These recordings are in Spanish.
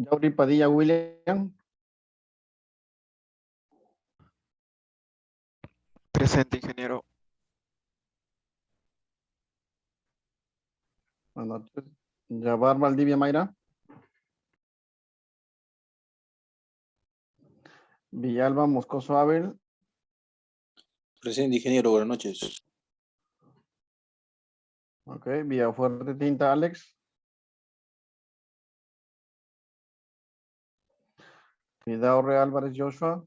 Yauri Padilla William. Presente, ingeniero. Buenas noches. Yabar Valdivia Mayra. Villalba Moscoso Abel. Presente, ingeniero, buenas noches. Ok, Villafuerte Tinta Alex. Vidaurre Álvarez Joshua.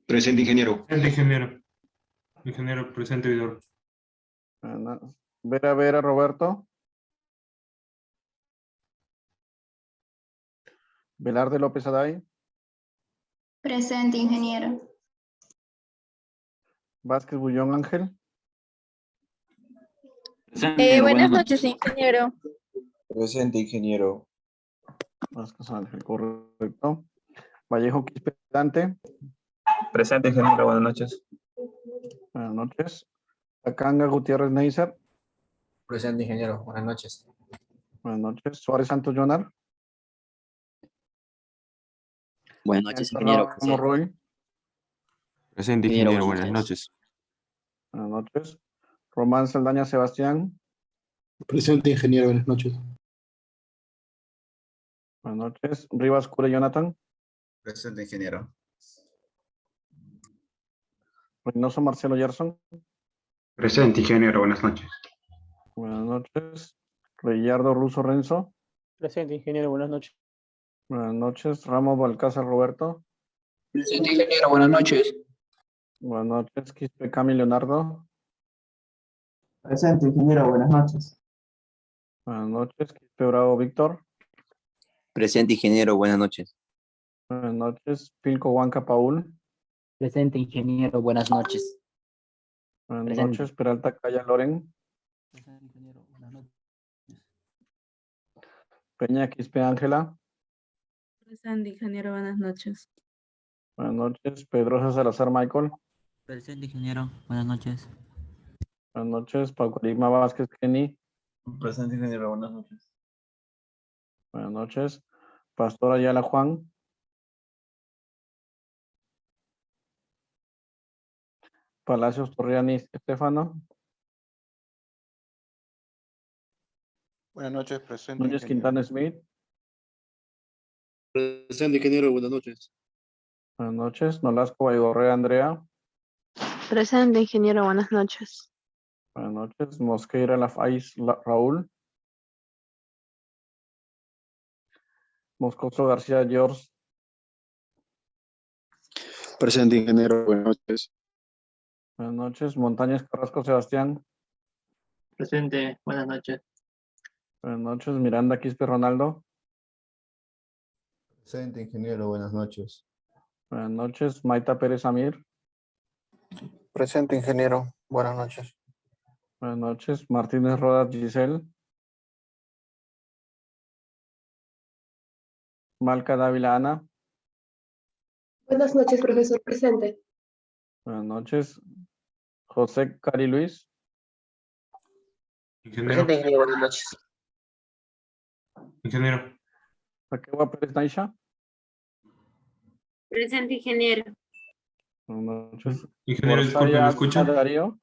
Presente, ingeniero. Presente, ingeniero. Ingeniero, presente, Vidor. Vera Vera Roberto. Velarde López Aday. Presente, ingeniero. Vázquez Bullón Ángel. Buenas noches, ingeniero. Presente, ingeniero. Vázquez Ángel, correcto. Vallejo Quispe Dante. Presente, ingeniero, buenas noches. Buenas noches. Acanga Gutiérrez Neisser. Presente, ingeniero. Buenas noches. Buenas noches. Suárez Santos Jonar. Buenas noches, ingeniero. Ramos Roy. Presente, ingeniero, buenas noches. Buenas noches. Román Saldaña Sebastián. Presente, ingeniero, buenas noches. Buenas noches. Rivas Cure Jonathan. Presente, ingeniero. Reynoso Marcelo Gerson. Presente, ingeniero, buenas noches. Buenas noches. Reyardo Russo Renzo. Presente, ingeniero, buenas noches. Buenas noches. Ramos Balcázar Roberto. Presente, ingeniero, buenas noches. Buenas noches. Quispe Cami Leonardo. Presente, ingeniero, buenas noches. Buenas noches. Quispe Bravo Víctor. Presente, ingeniero, buenas noches. Buenas noches. Pilco Huanca Paul. Presente, ingeniero, buenas noches. Buenas Presente. noches. Peralta Calla Loren. Presente, ingeniero, buenas noches. Peña Quispe Ángela. Presente, ingeniero, buenas noches. Buenas noches. Pedrosa Salazar Michael. Presente, ingeniero, buenas noches. Buenas noches. Paucarigma Vázquez Kenny. Presente, ingeniero, buenas noches. Buenas noches. Pastor Ayala Juan. Palacios Torriani Estefano. Buenas noches, presente, Núñez ingeniero. Quintana Smith. Presente, ingeniero, buenas noches. Buenas noches. Nolasco Baigorrea Andrea. Presente, ingeniero, buenas noches. Buenas noches. Mosqueira Lafaiz Raúl. Moscoso García George. Presente, ingeniero, buenas noches. Buenas noches. Montañas Carrasco Sebastián. Presente, buenas noches. Buenas noches. Miranda Quispe Ronaldo. Presente, ingeniero, buenas noches. Buenas noches. Maita Pérez Amir. Presente, ingeniero, buenas noches. Buenas noches. Martínez Rodas Giselle. Malca Dávila Ana. Buenas noches, profesor presente. Buenas noches. José Cari Luis. Ingeniero. Presente, ingeniero, buenas noches. Ingeniero. Paquegua Pérez Naisha. Presente, ingeniero. Buenas noches. Ingeniero, disculpe, ¿me Borsaya escucha? Darío.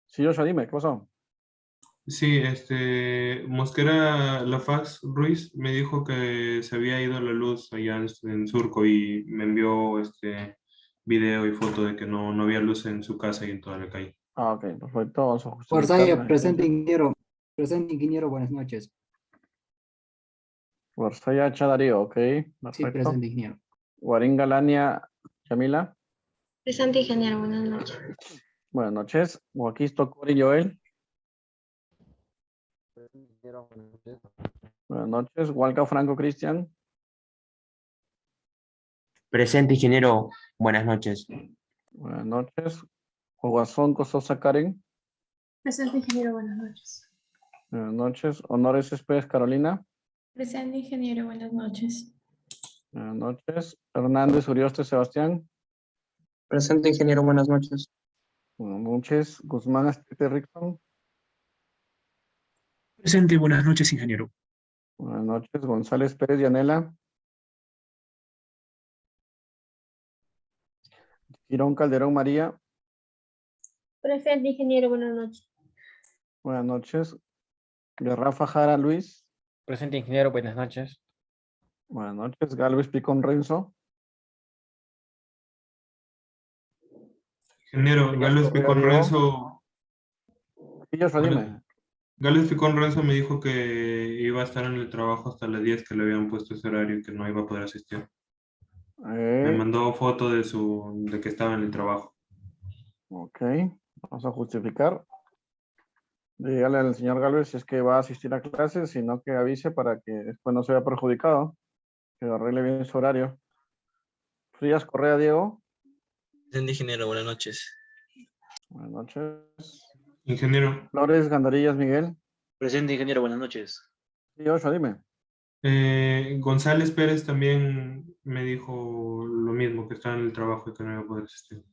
Sí, Joshua, dime, ¿qué pasó? Sí, Mosquera Lafax Ruiz me dijo que se había ido la luz allá en Surco y me envió video y foto de que no había luz en su casa y en toda la calle. Ah, ok, perfecto. Vamos a justificar Warsaya, la presente, existencia. ingeniero. Presente, ingeniero, buenas noches. Borsaya Darío, ok, Sí, perfecto. presente, ingeniero. Guaringa Lania Yamila. Presente, ingeniero, buenas noches. Buenas noches. Joaquisto Cori Joel. Buenas noches. Hualca Franco Cristian. Presente, ingeniero, buenas noches. Buenas noches. Oguazón Sosa Karen. Presente, ingeniero, buenas noches. Buenas noches. Honores Céspedes Carolina. Presente, ingeniero, buenas noches. Buenas noches. Hernández Urioste Sebastián. Presente, ingeniero, buenas noches. Buenas noches. Guzmán Astete Rickson. Presente, buenas noches, ingeniero. Buenas noches. González Pérez Yanela. Girón Calderón María. Presente, ingeniero, buenas noches. Buenas noches. Garrafa Jara Luis. Presente, ingeniero, buenas noches. Buenas noches. Galvez Picón Renzo. Ingeniero, Gales Correa Picón Diego. Renzo. Sí, Joshua, dime. Gales Picón Renzo me dijo que iba a estar en el trabajo hasta las 10, que le habían puesto ese horario y que no iba a poder asistir. Me mandó foto de que estaba en el trabajo. Ok, vamos a justificar. Dígale al señor Galvez si es que va a asistir a clases, sino que avise para que después no se vea perjudicado, que arregle bien su horario. Frías Correa Diego. Presente, ingeniero, buenas noches. Buenas noches. Ingeniero. Flores Gandarillas Miguel. Presente, ingeniero, buenas noches. Sí, Joshua, dime. González Pérez también me dijo lo mismo, que estaba en el trabajo y que no iba a poder asistir.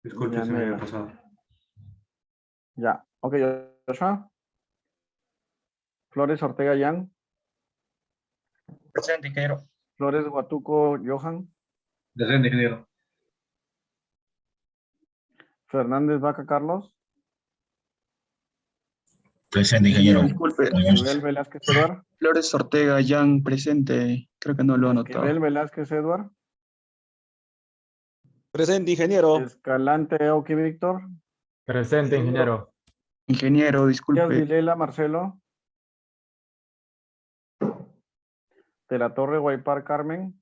Disculpe, se me había Yanela. pasado. Ya, ok, Joshua. Flores Ortega Yan. Presente, ingeniero. Flores Guatuco Johan. Presente, ingeniero. Fernández Vaca Carlos. Presente, ingeniero. Disculpe. Esquivel Velázquez Eduard. Flores Ortega, Jan, presente. Creo que no lo he anotado. Esquivel Velázquez Eduard. Presente, ingeniero. Escalante Euki Víctor. Presente, ingeniero. Ingeniero, Díaz disculpe. Vilela Marcelo. De la Torre Guaypar Carmen.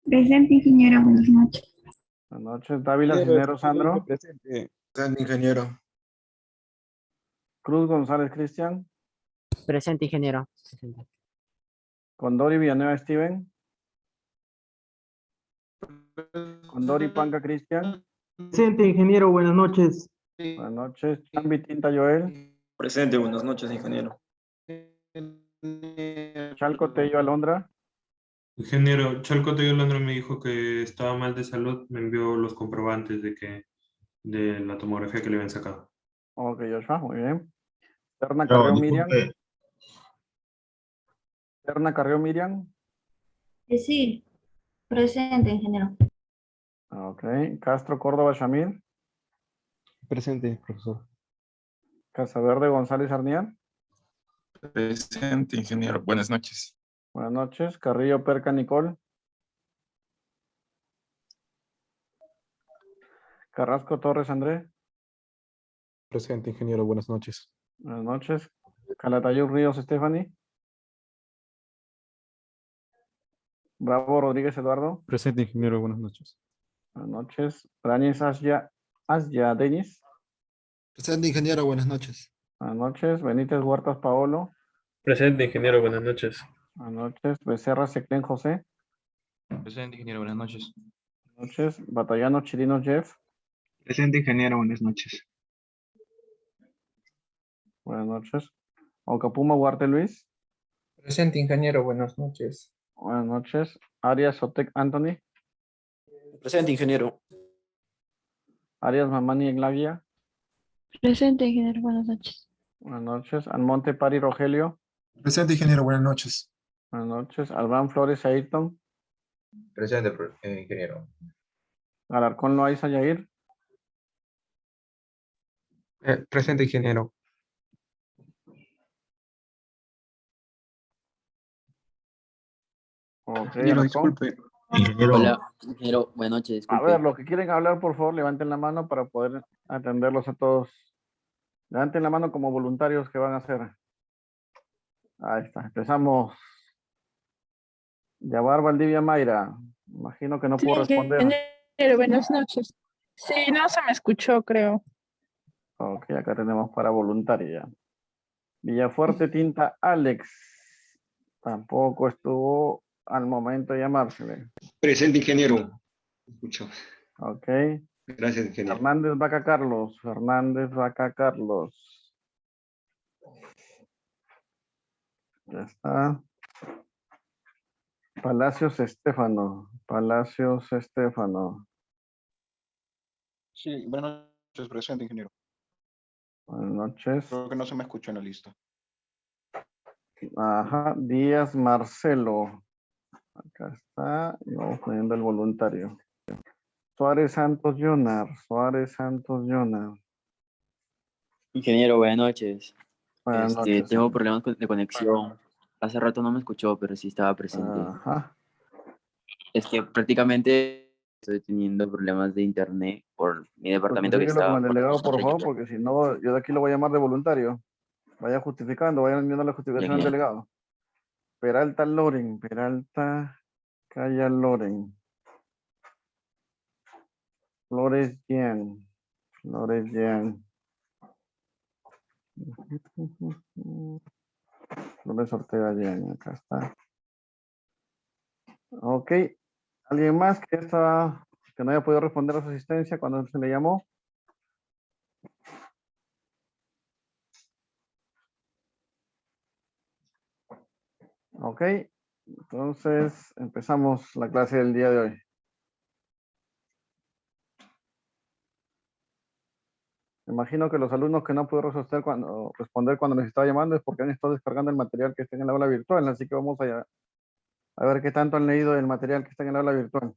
Presente, ingeniero, buenas noches. Buenas noches. Dávila Cisneros Sandro. Presente. Presente, ingeniero. Cruz González Cristian. Presente, ingeniero. Condori Villanueva Steven. Condori Panca Cristian. Presente, ingeniero, buenas noches. Buenas noches. Chambi Tinta Joel. Presente, buenas noches, ingeniero. Chalco Tello Alondra. Ingeniero, Chalco Teyolandra me dijo que estaba mal de salud, me envió los comprobantes de la tomografía que le habían sacado. Ok, Joshua, muy bien. Terna Carreo Miriam. Terna Carreo Miriam. Sí, presente, ingeniero. Ok. Castro Córdoba Shamir. Presente, profesor. Casaverde González Arnial. Presente, ingeniero. Buenas noches. Buenas noches. Carrillo Perca Nicole. Carrasco Torres André. Presente, ingeniero. Buenas noches. Buenas noches. Calatayud Ríos Stephanie. Bravo Rodríguez Eduardo. Presente, ingeniero. Buenas noches. Buenas noches. Brañez Asya Denis. Presente, ingeniero. Buenas noches. Buenas noches. Benítez Huertas Paolo. Presente, ingeniero, buenas noches. Buenas noches. Becerra Seclén José. Presente, ingeniero. Buenas noches. Buenas noches. Batallano Chirino Jeff. Presente, ingeniero, buenas noches. Buenas noches. Ocapuma Huarte Luis. Presente, ingeniero, buenas noches. Buenas noches. Arias Sotec Anthony. Presente, ingeniero. Arias Mamani Eglavia. Presente, ingeniero, buenas noches. Buenas noches. Almonte Pari Rogelio. Presente, ingeniero. Buenas noches. Buenas noches. Albán Flores Ayrton. Presente, ingeniero. Alarcón Loaiza Yair. Presente, ingeniero. Ok, Ingeniero, Alarcón. disculpe. Hola, ingeniero, buenas noches, A disculpe. ver, los que quieren hablar, por favor, levanten la mano para poder atenderlos a todos. Levanten la mano como voluntarios que van a hacer. Ahí está, empezamos. Yabar Valdivia Mayra. Imagino que no puedo responder. Ingeniero, buenas noches. Sí, no se me escuchó, creo. Ok, acá tenemos para voluntaria. Villafuerte Tinta Alex. Tampoco estuvo al momento de llamársele. Presente, ingeniero. Escucho. Ok. Gracias, ingeniero. Fernández Vaca Carlos. Fernández Vaca Carlos. Ya está. Palacios Estefano. Palacios Estefano. Sí, buenas noches, presente, ingeniero. Buenas noches. Creo que no se me escuchó en la lista. Ajá, Díaz Marcelo. Acá está, y vamos poniendo el voluntario. Suárez Santos Jonar, Suárez Santos Jonar. Ingeniero, buenas noches. Buenas noches. Tengo problemas de conexión. Hace rato no me escuchó, pero sí estaba presente. Ajá. Es que prácticamente estoy teniendo problemas de internet por mi departamento que Justifíquelo con está el delegado, por favor, ayuda. porque si no, yo de aquí lo voy a llamar de voluntario. Vaya justificando, vaya enviando la justificación al delegado. Peralta Loren, Peralta Calla Loren. Flores Jean. Flores Jean. Flores Ortega Jean, acá está. Ok. ¿Alguien más que no haya podido responder a su asistencia cuando se le llamó? Ok. Entonces, empezamos la clase del día de hoy. Me imagino que los alumnos que no pudieron responder cuando les estaba llamando es porque han estado descargando el material que está en el aula virtual, así que vamos a ver qué tanto han leído del material que está en el aula virtual.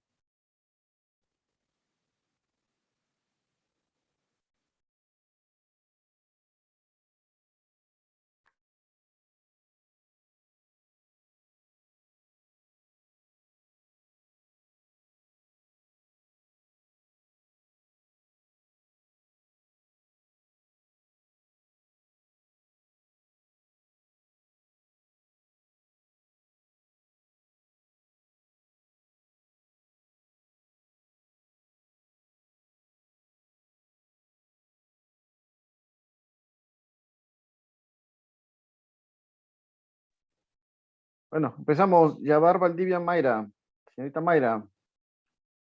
Bueno, empezamos. Yabar Valdivia Mayra. Señorita Mayra,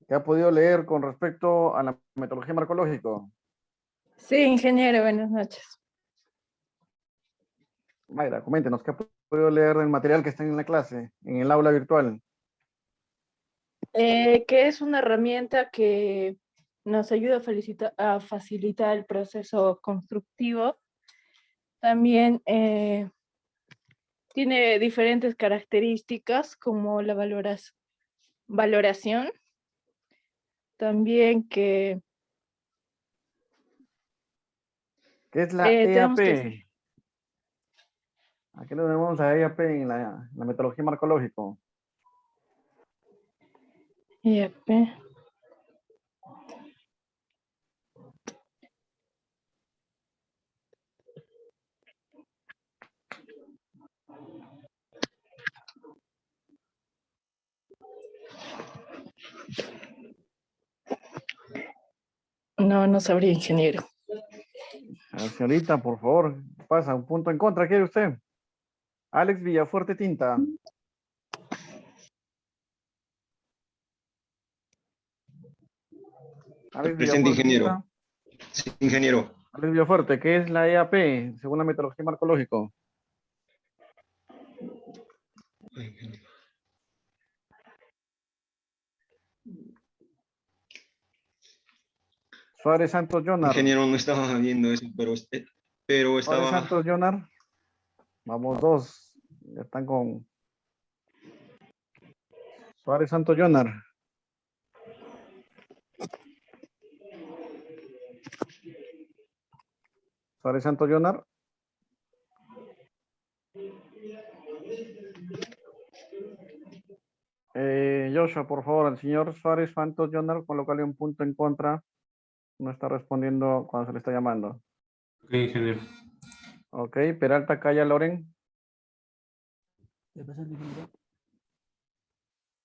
¿qué ha podido leer con respecto a la metodología marcológico? Sí, ingeniero, buenas noches. Mayra, coméntenos, ¿qué ha podido leer del material que está en la clase, en el aula virtual? Que es una herramienta que nos ayuda a facilitar el proceso constructivo. También tiene diferentes características como la valoración. También que... ¿Qué es la EAP? ¿A qué le debemos la EAP en la metodología marcológico? EAP. No sabría, ingeniero. Señorita, por favor, pasa, un punto en contra, ¿quiere usted? Alex Villafuerte Tinta. Presente, ingeniero. Sí, ingeniero. Alex Villafuerte, ¿qué es la EAP según la metodología marcológico? Suárez Santos Jonar. Ingeniero, no estaba viendo eso, pero estaba... Suárez Santos Jonar. Vamos, dos. Ya están con... Suárez Santos Jonar. Suárez Santos Jonar. Joshua, por favor, el señor Suárez Santos Jonar, colócale un punto en contra. No está respondiendo cuando se le está llamando. Ok, ingeniero. Ok, Peralta Calla Loren.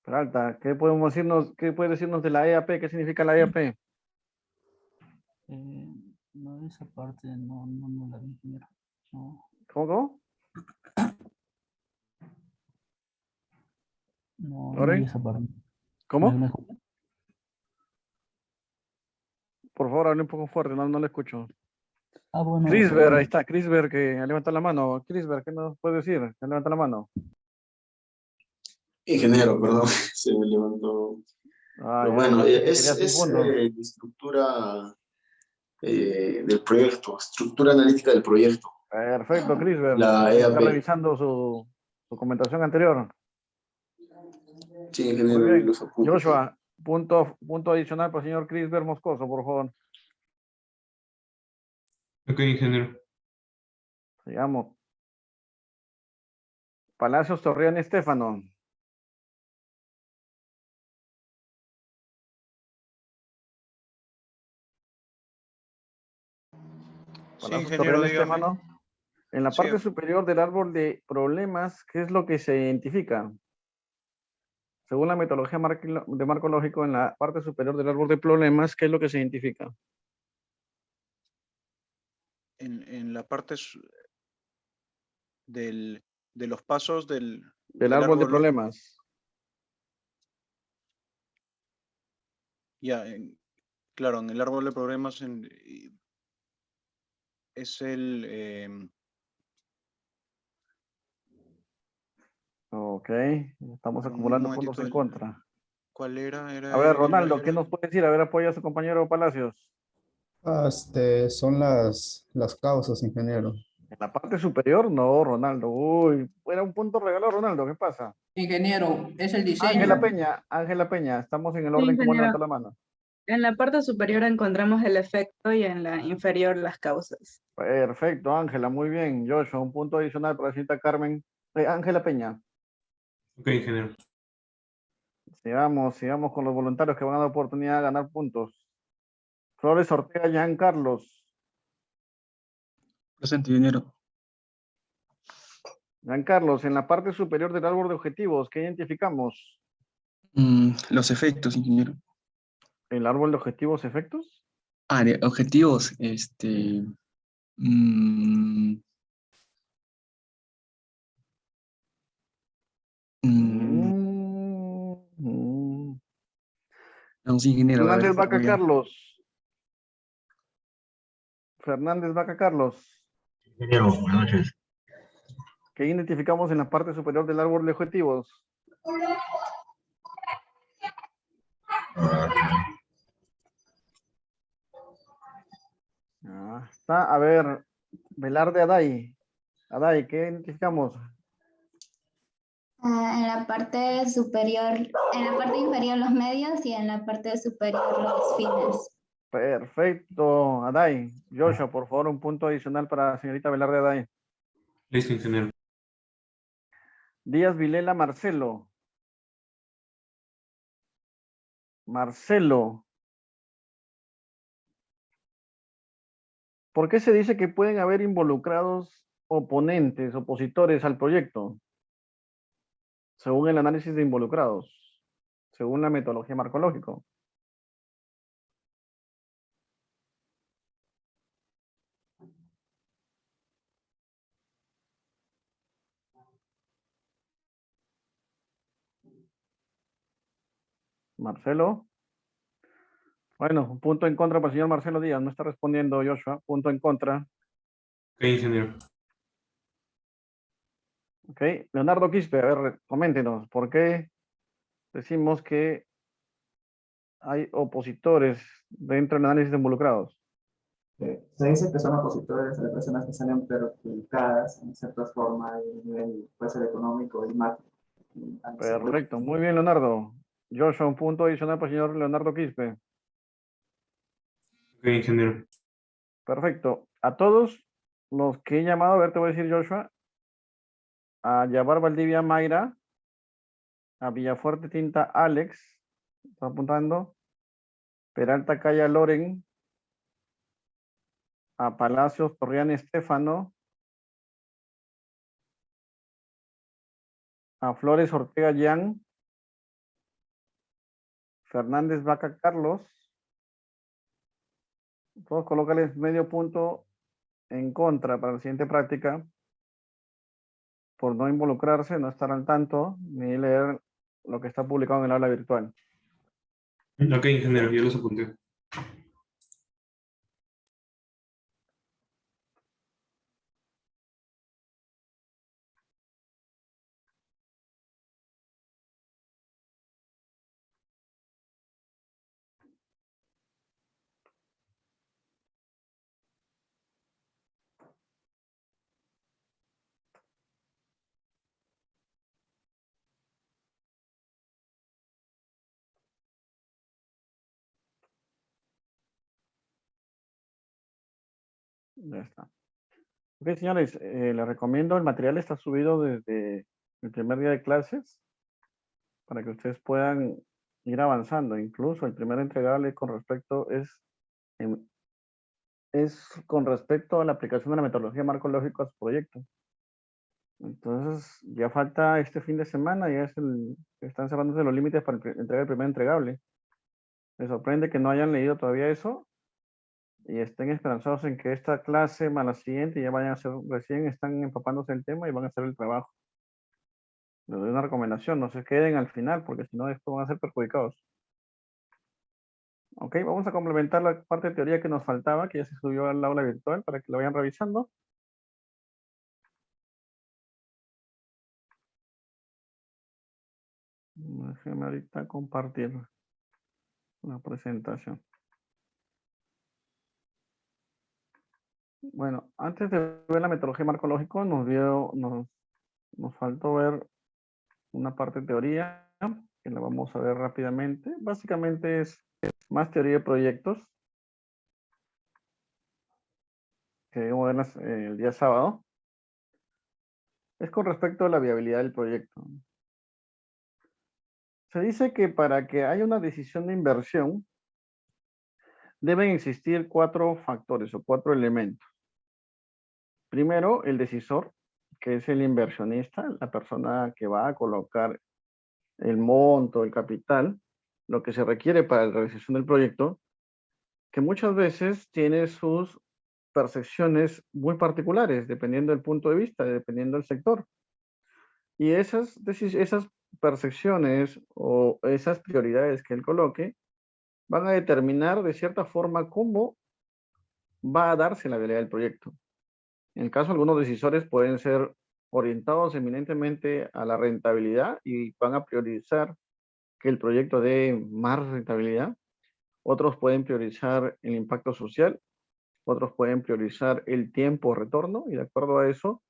Peralta, ¿qué podemos decirnos, qué puede decirnos de la EAP? ¿Qué significa la EAP? No, esa parte no la vi, ingeniero. No. ¿Cómo? No vi esa parte. ¿Cómo? ¿Me escucha? Por favor, hable un poco fuerte, no le escucho. Bueno. Crisber, ahí está, Crisber, que ha levantado la mano. Crisber, ¿qué nos puede decir? Que levanta la mano. Ingeniero, perdón, se me levantó. Pero bueno, es estructura del proyecto, estructura analítica del proyecto. Perfecto, Crisber. La Está EAP. revisando su documentación anterior. Sí, Muy ingeniero, vi bien. los apuntes. Joshua, punto adicional para el señor Crisber Moscoso, por favor. Ok, ingeniero. Sigamos. Palacios Torreón Estefano. Palacios ingeniero, Torreón dígame. Estefano. En la Sí. parte superior del árbol de problemas, ¿qué es lo que se identifica? Según la metodología de marco lógico, en la parte superior del árbol de problemas, ¿qué es lo que se identifica? En la parte de los pasos Del árbol de problemas. Ya, claro, en el árbol de problemas es Ok, estamos un acumulando puntos momentito, en contra. ¿cuál era? A ver, Ronaldo, ¿qué nos puede decir? A ver, apoya a su compañero Palacios. Son las causas, ingeniero. En la parte superior, no, Ronaldo. Uy, era un punto regalado, Ronaldo. ¿Qué pasa? Ingeniero, es el Ángela Peña, estamos en el Sí, orden como ingeniero. levanta la mano. En la parte superior encontramos el efecto y en la inferior las causas. Perfecto, Ángela, muy bien. Joshua, un punto adicional para la señorita Carmen. Ángela Peña. Ok, ingeniero. Sigamos con los voluntarios que van a dar oportunidad de ganar puntos. Flores Ortega, Jean Carlos. Presente, ingeniero. Jean Carlos, en la parte superior del árbol de objetivos, ¿qué identificamos? Los efectos, ingeniero. ¿El árbol de objetivos efectos? De objetivos, mm, vamos, ingeniero, a ver, Fernández Vaca voy a- Carlos. Fernández Vaca Carlos. Ingeniero, buenas noches. ¿Qué identificamos en la parte superior del árbol de objetivos? Está, a ver, Velarde Aday. Aday, ¿qué identificamos? En la parte superior, en la parte inferior los medios y en la parte superior los fines. Perfecto, Aday. Joshua, por favor, un punto adicional para la señorita Velarde Aday. Listo, ingeniero. Díaz Vilela Marcelo. Marcelo. ¿Por qué se dice que pueden haber involucrados oponentes, opositores al proyecto? Según el análisis de involucrados, según la metodología marcológico. Marcelo. Bueno, un punto en contra para el señor Marcelo Díaz. No está respondiendo Joshua. Punto en contra. Ok, ingeniero. Ok. Leonardo Quispe, a ver, coméntenos. ¿Por qué decimos que hay opositores dentro del análisis de involucrados? Se dice que son opositores a las personas que salen perjudicadas en cierta forma a nivel, puede ser económico y más. Perfecto, muy bien, Leonardo. Joshua, un punto adicional para el señor Leonardo Quispe. Ok, ingeniero. Perfecto. A todos los que he llamado, a ver, te voy a decir, Joshua, a Yabar Valdivia Mayra, a Villafuerte Tinta Alex, está apuntando, Peralta Calla Loren, a Palacios Torrián Estefano, a Flores Ortega Yan, Fernández Vaca Carlos, todos colócales medio punto en contra para la siguiente práctica, por no involucrarse, no estar al tanto, ni leer lo que está publicado en el aula virtual. Ok, ingeniero, ya los apunté. Ya está. Ok, señores, les recomiendo, el material está subido desde el primer día de clases para que ustedes puedan ir avanzando. Incluso el primer entregable con respecto es con respecto a la aplicación de la metodología marco lógico a su proyecto. Entonces, ya falta este fin de semana, ya están cerrándose los límites para entregar el primer entregable. Me sorprende que no hayan leído todavía eso y estén esperanzados en que esta clase más la siguiente ya vayan a hacer, recién están empapándose el tema y van a hacer el trabajo. Les doy una recomendación, no se queden al final porque si no después van a ser perjudicados. Ok, vamos a complementar la parte de teoría que nos faltaba, que ya se subió al aula virtual para que lo vayan revisando. Déjenme ahorita compartir la presentación. Bueno, antes de ver la metodología marco lógico, nos faltó ver una parte de teoría, que la vamos a ver rápidamente. Básicamente es más teoría de proyectos, que vamos a verlas el día sábado. Es con respecto a la viabilidad del proyecto. Se dice que para que haya una decisión de inversión, deben existir 4 factores o 4 elementos. Primero, el decisor, que es el inversionista, la persona que va a colocar el monto, el capital, lo que se requiere para la realización del proyecto, que muchas veces tiene sus percepciones muy particulares, dependiendo del punto de vista, dependiendo del sector. Y esas percepciones o esas prioridades que él coloque van a determinar de cierta forma cómo va a darse la viabilidad del proyecto. En el caso, algunos decisores pueden ser orientados eminentemente a la rentabilidad y van a priorizar que el proyecto dé más rentabilidad. Otros pueden priorizar el impacto social. Otros pueden priorizar el tiempo retorno y de acuerdo a eso,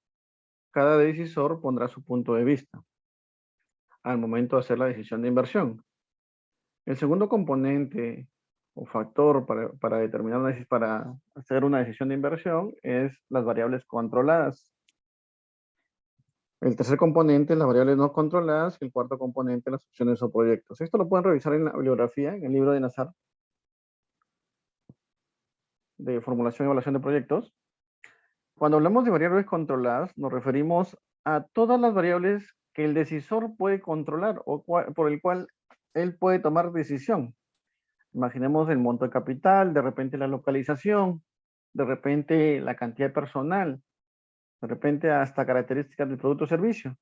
cada decisor pondrá su punto de vista al momento de hacer la decisión de inversión. El segundo componente o factor para determinar para hacer una decisión de inversión es las variables controladas. El tercer componente, las variables no controladas, y el cuarto componente, las opciones o proyectos. Esto lo pueden revisar en la bibliografía, en el libro de Nazar, de formulación y evaluación de proyectos. Cuando hablamos de variables controladas, nos referimos a todas las variables que el decisor puede controlar o por el cual él puede tomar decisión. Imaginemos el monto de capital, de repente la localización, de repente la cantidad de personal, de repente hasta características del producto o servicio.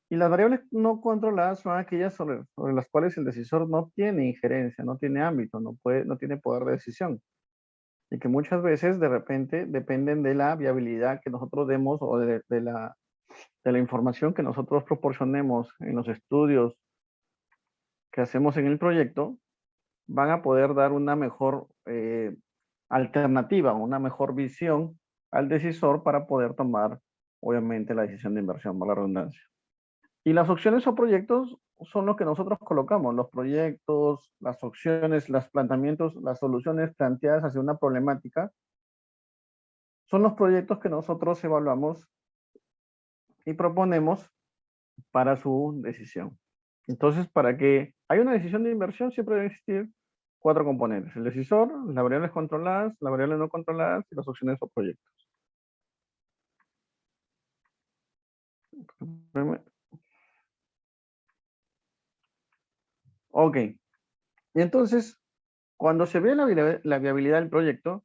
Y las variables no controladas son aquellas sobre las cuales el decisor no tiene injerencia, no tiene ámbito, no tiene poder de decisión. Y que muchas veces de repente dependen de la viabilidad que nosotros demos o de la información que nosotros proporcionemos en los estudios que hacemos en el proyecto, van a poder dar una mejor alternativa, una mejor visión al decisor para poder tomar, obviamente, la decisión de inversión, por la redundancia. Y las opciones o proyectos son lo que nosotros colocamos, los proyectos, las opciones, los planteamientos, las soluciones planteadas hacia una problemática, son los proyectos que nosotros evaluamos y proponemos para su decisión. Entonces, para que haya una decisión de inversión, siempre deben existir 4 componentes: el decisor, las variables controladas, las variables no controladas y las opciones o proyectos. Ok. Y entonces, cuando se ve la viabilidad del proyecto,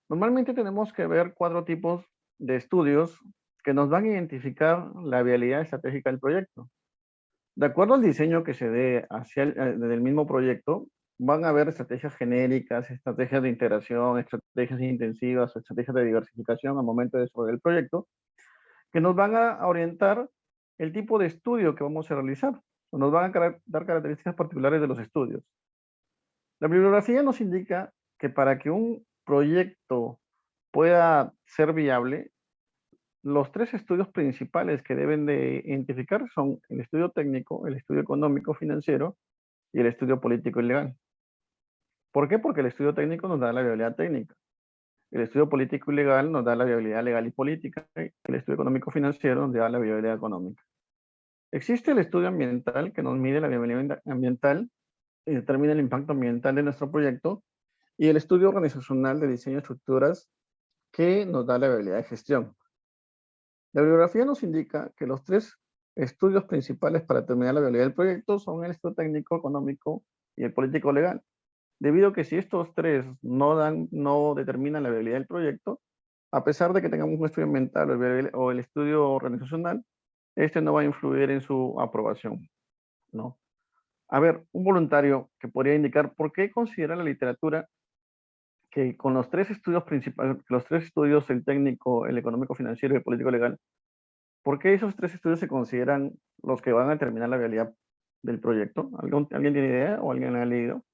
normalmente tenemos que ver 4 tipos de estudios que nos van a identificar la viabilidad estratégica del proyecto. De acuerdo al diseño que se dé desde el mismo proyecto, van a haber estrategias genéricas, estrategias de integración, estrategias intensivas, estrategias de diversificación al momento de desarrollar el proyecto, que nos van a orientar el tipo de estudio que vamos a realizar, o nos van a dar características particulares de los estudios. La bibliografía nos indica que para que un proyecto pueda ser viable, los 3 estudios principales que deben de identificar son el estudio técnico, el estudio económico financiero y el estudio político y legal. ¿Por qué? Porque el estudio técnico nos da la viabilidad técnica. El estudio político y legal nos da la viabilidad legal y política, y el estudio económico financiero nos da la viabilidad económica. Existe el estudio ambiental que nos mide la viabilidad ambiental y determina el impacto ambiental de nuestro proyecto, y el estudio organizacional de diseño de estructuras que nos da la viabilidad de gestión. La bibliografía nos indica que los 3 estudios principales para determinar la viabilidad del proyecto son el estudio técnico, económico y el político legal. Debido a que si estos 3 no determinan la viabilidad del proyecto, a pesar de que tengamos un estudio ambiental o el estudio organizacional, este no va a influir en su aprobación, ¿no? A ver, un voluntario que podría indicar por qué considera la literatura que con los 3 estudios principales, los 3 estudios, el técnico, el económico financiero y el político legal, ¿por qué esos 3 estudios se consideran los que van a determinar la viabilidad del proyecto? ¿Alguien tiene idea o alguien ha leído?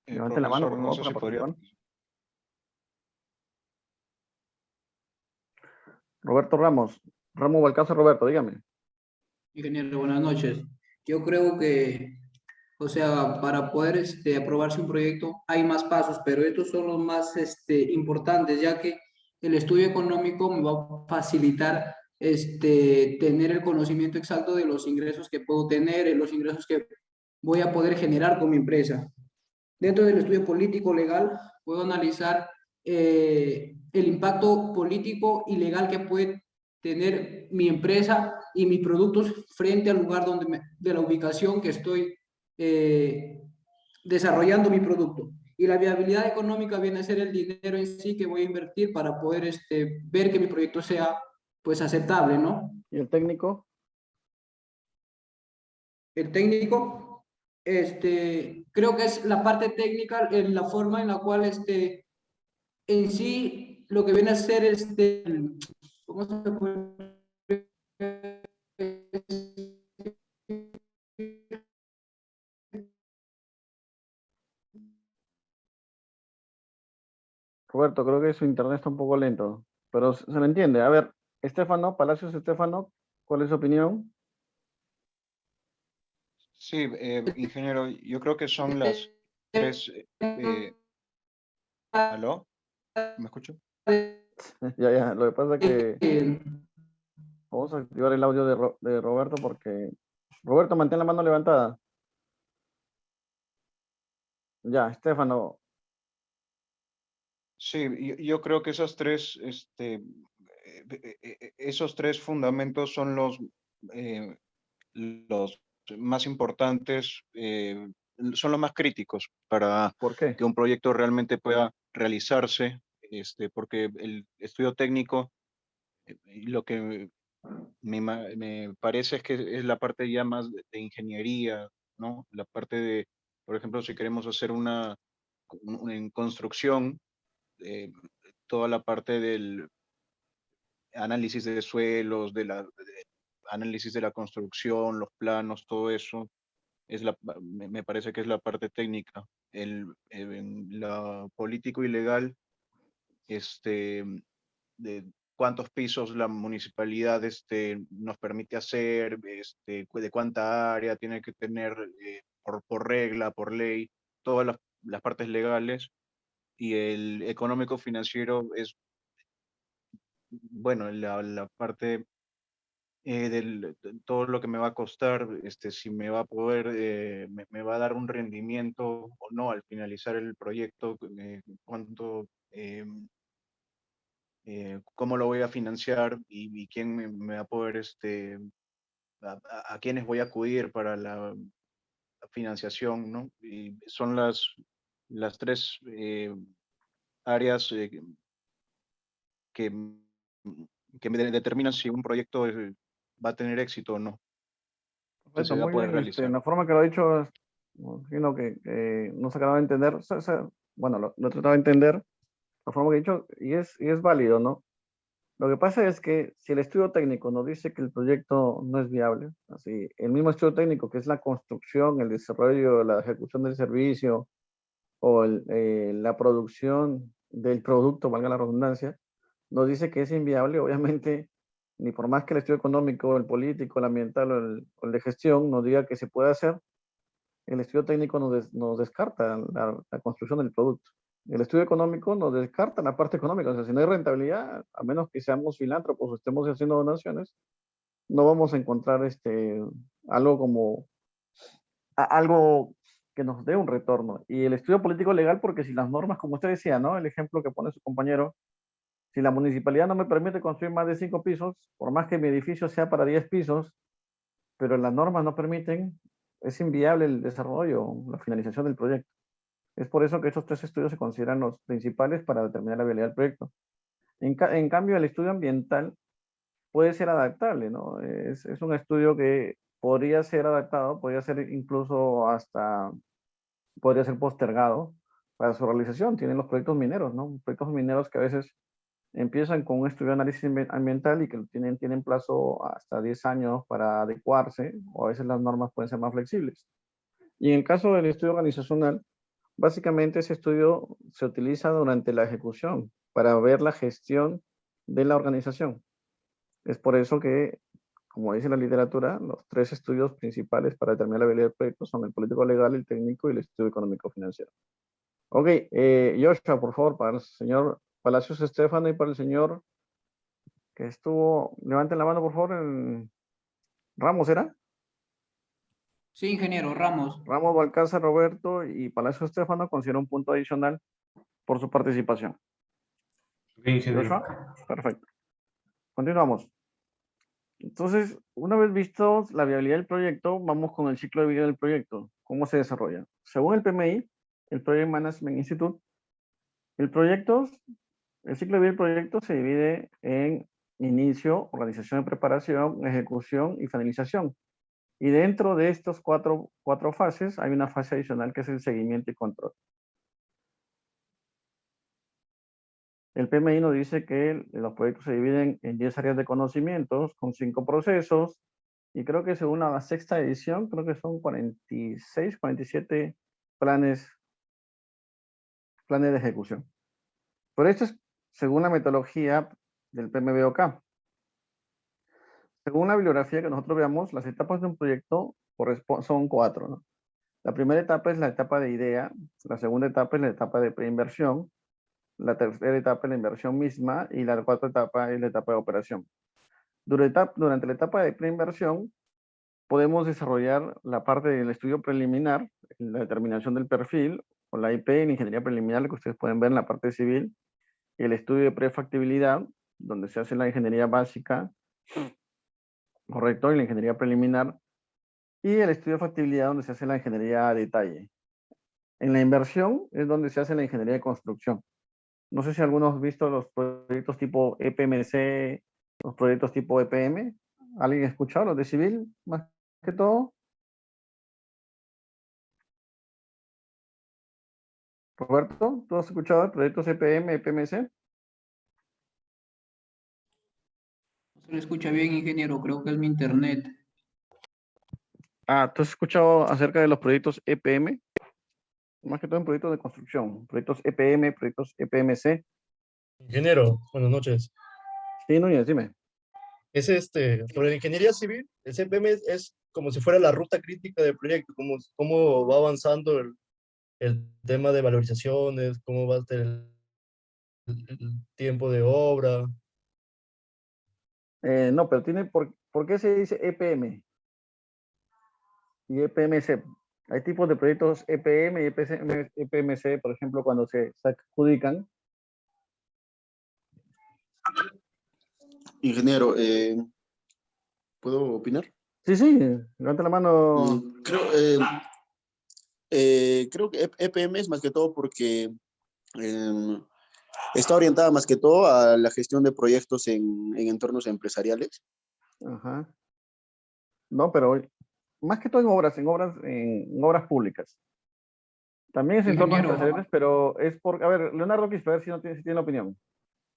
Levanten la mano, por Profesor, no favor, sé para si podría. participar. Roberto Ramos. Ramos Balcázar Roberto, dígame. Ingeniero, buenas noches. Yo creo que, o sea, para poder aprobarse un proyecto hay más pasos, pero estos son los más importantes, ya que el estudio económico me va a facilitar tener el conocimiento exacto de los ingresos que puedo tener, los ingresos que voy a poder generar con mi empresa. Dentro del estudio político legal puedo analizar el impacto político y legal que puede tener mi empresa y mis productos frente al lugar de la ubicación que estoy desarrollando mi producto. Y la viabilidad económica viene a ser el dinero en sí que voy a invertir para poder ver que mi proyecto sea pues aceptable, ¿no? ¿Y el técnico? El técnico, creo que es la parte técnica, en la forma en la cual en sí lo que viene a ser ¿cómo se puede? Roberto, creo que su internet está un poco lento, pero se le entiende. A ver, Estefano, Palacios Estefano, ¿cuál es su opinión? Sí, ingeniero, yo creo que son las 3. ¿Aló? ¿Me escucho? Ya, lo que pasa es que vamos a activar el audio de Roberto porque... Roberto, mantén la mano levantada. Ya, Estefano. Sí, yo creo que esas 3, esos 3 fundamentos son los más importantes, son los más críticos para ¿Por qué? que un proyecto realmente pueda realizarse, porque el estudio técnico, lo que me parece es que es la parte ya más de ingeniería, ¿no? La parte de, por ejemplo, si queremos hacer en construcción, toda la parte del análisis de suelos, análisis de la construcción, los planos, todo eso, me parece que es la parte técnica. En la político y legal, de cuántos pisos la municipalidad nos permite hacer, de cuánta área tiene que tener por regla, por ley, todas las partes legales. Y el económico financiero es, bueno, la parte de todo lo que me va a costar, si me va a poder, me va a dar un rendimiento o no al finalizar el proyecto, cuánto, cómo lo voy a financiar y quién me va a poder, a quiénes voy a acudir para la financiación, ¿no? Y son las 3 áreas que, que me determinan si un proyecto va a tener éxito o no. Perfecto, Se va a muy poder bien. realizar. La forma que lo ha dicho, imagino que no se acaba de entender. Bueno, lo he tratado de entender, la forma que he dicho, y es válido, ¿no? Lo que pasa es que si el estudio técnico nos dice que el proyecto no es viable, así, el mismo estudio técnico que es la construcción, el desarrollo, la ejecución del servicio o la producción del producto, valga la redundancia, nos dice que es inviable, obviamente, ni por más que el estudio económico, el político, el ambiental o el de gestión nos diga que se puede hacer, el estudio técnico nos descarta la construcción del producto. El estudio económico nos descarta la parte económica. O sea, si no hay rentabilidad, a menos que seamos filántropos o estemos haciendo donaciones, no vamos a encontrar algo como algo que nos dé un retorno. Y el estudio político legal, porque si las normas, como usted decía, ¿no? El ejemplo que pone su compañero, si la municipalidad no me permite construir más de 5 pisos, por más que mi edificio sea para 10 pisos, pero las normas no permiten, es inviable el desarrollo, la finalización del proyecto. Es por eso que estos 3 estudios se consideran los principales para determinar la viabilidad del proyecto. En cambio, el estudio ambiental puede ser adaptable, ¿no? Es un estudio que podría ser adaptado, podría ser incluso podría ser postergado para su realización. Tienen los proyectos mineros, ¿no? Proyectos mineros que a veces empiezan con un estudio de análisis ambiental y que tienen plazo hasta 10 años para adecuarse, o a veces las normas pueden ser más flexibles. Y en el caso del estudio organizacional, básicamente ese estudio se utiliza durante la ejecución para ver la gestión de la organización. Es por eso que, como dice la literatura, los 3 estudios principales para determinar la viabilidad del proyecto son el político legal, el técnico y el estudio económico financiero. Ok, Joshua, por favor, para el señor Palacios Estefano y para el señor que estuvo, levanten la mano, por favor, Ramos, ¿era? Sí, ingeniero, Ramos. Ramos, Balcázar, Roberto y Palacios Estefano considera un punto adicional por su participación. Joshua, perfecto. Continuamos. Entonces, una vez visto la viabilidad del proyecto, vamos con el ciclo de vida del proyecto. ¿Cómo se desarrolla? Según el PMI, el Project Management Institute, el ciclo de vida del proyecto se divide en inicio, organización de preparación, ejecución y finalización. Y dentro de estos cuatro fases hay una fase adicional que es el seguimiento y control. El PMI nos dice que los proyectos se dividen en 10 áreas de conocimientos con 5 procesos y creo que según la 6ª edición, creo que son 46, 47 planes de ejecución. Pero esto es según la metodología del PMBOK. Según la bibliografía que nosotros veamos, las etapas de un proyecto son 4, ¿no? La primera etapa es la etapa de idea, la segunda etapa es la etapa de preinversión, la tercera etapa es la inversión misma y la cuarta etapa es la etapa de operación. Durante la etapa de preinversión podemos desarrollar la parte del estudio preliminar, la determinación del perfil, o la IP, la ingeniería preliminar, lo que ustedes pueden ver en la parte civil, el estudio de prefactibilidad, donde se hace la ingeniería básica, correcto, y la ingeniería preliminar, y el estudio de factibilidad, donde se hace la ingeniería a detalle. En la inversión es donde se hace la ingeniería de construcción. No sé si algunos han visto los proyectos tipo EPMC, los proyectos tipo EPM. ¿Alguien ha escuchado los de civil, más que todo? Roberto, ¿tú has escuchado de proyectos EPM, EPMC? No se le escucha bien, ingeniero. Creo que es mi internet. ¿Tú has escuchado acerca de los proyectos EPM? Más que todo en proyectos de construcción. Proyectos EPM, proyectos EPMC. Ingeniero, buenas noches. Sí, Núñez, dime. Es sobre la ingeniería civil, el CPM es como si fuera la ruta crítica del proyecto, cómo va avanzando el tema de valorizaciones, cómo va a estar el tiempo de obra. No, pero ¿por qué se dice EPM y EPMC? Hay tipos de proyectos EPM y EPMC, por ejemplo, cuando se adjudican. Ingeniero, ¿puedo opinar? Sí, levanta la mano. Creo que EPM es más que todo porque está orientada más que todo a la gestión de proyectos en entornos empresariales. Ajá. No, pero más que todo en obras públicas. También es en entornos empresariales, pero es por... A ver, Leonardo Quispe, a ver si tiene opinión.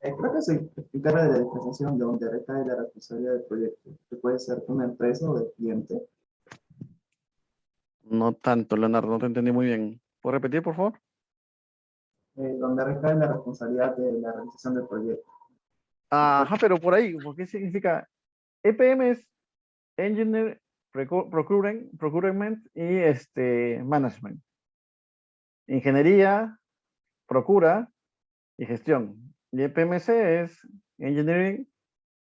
Creo que se explicara de la diferenciación de donde recae la responsabilidad del proyecto, que puede ser una empresa o del cliente. No tanto, Leonardo, no te entendí muy bien. ¿Puedo repetir, por favor? Donde recae la responsabilidad de la realización del proyecto. Ajá, pero por ahí, ¿por qué significa? EPM es Engineer procurement y management. Ingeniería, procura y gestión. Y el PMC es engineering,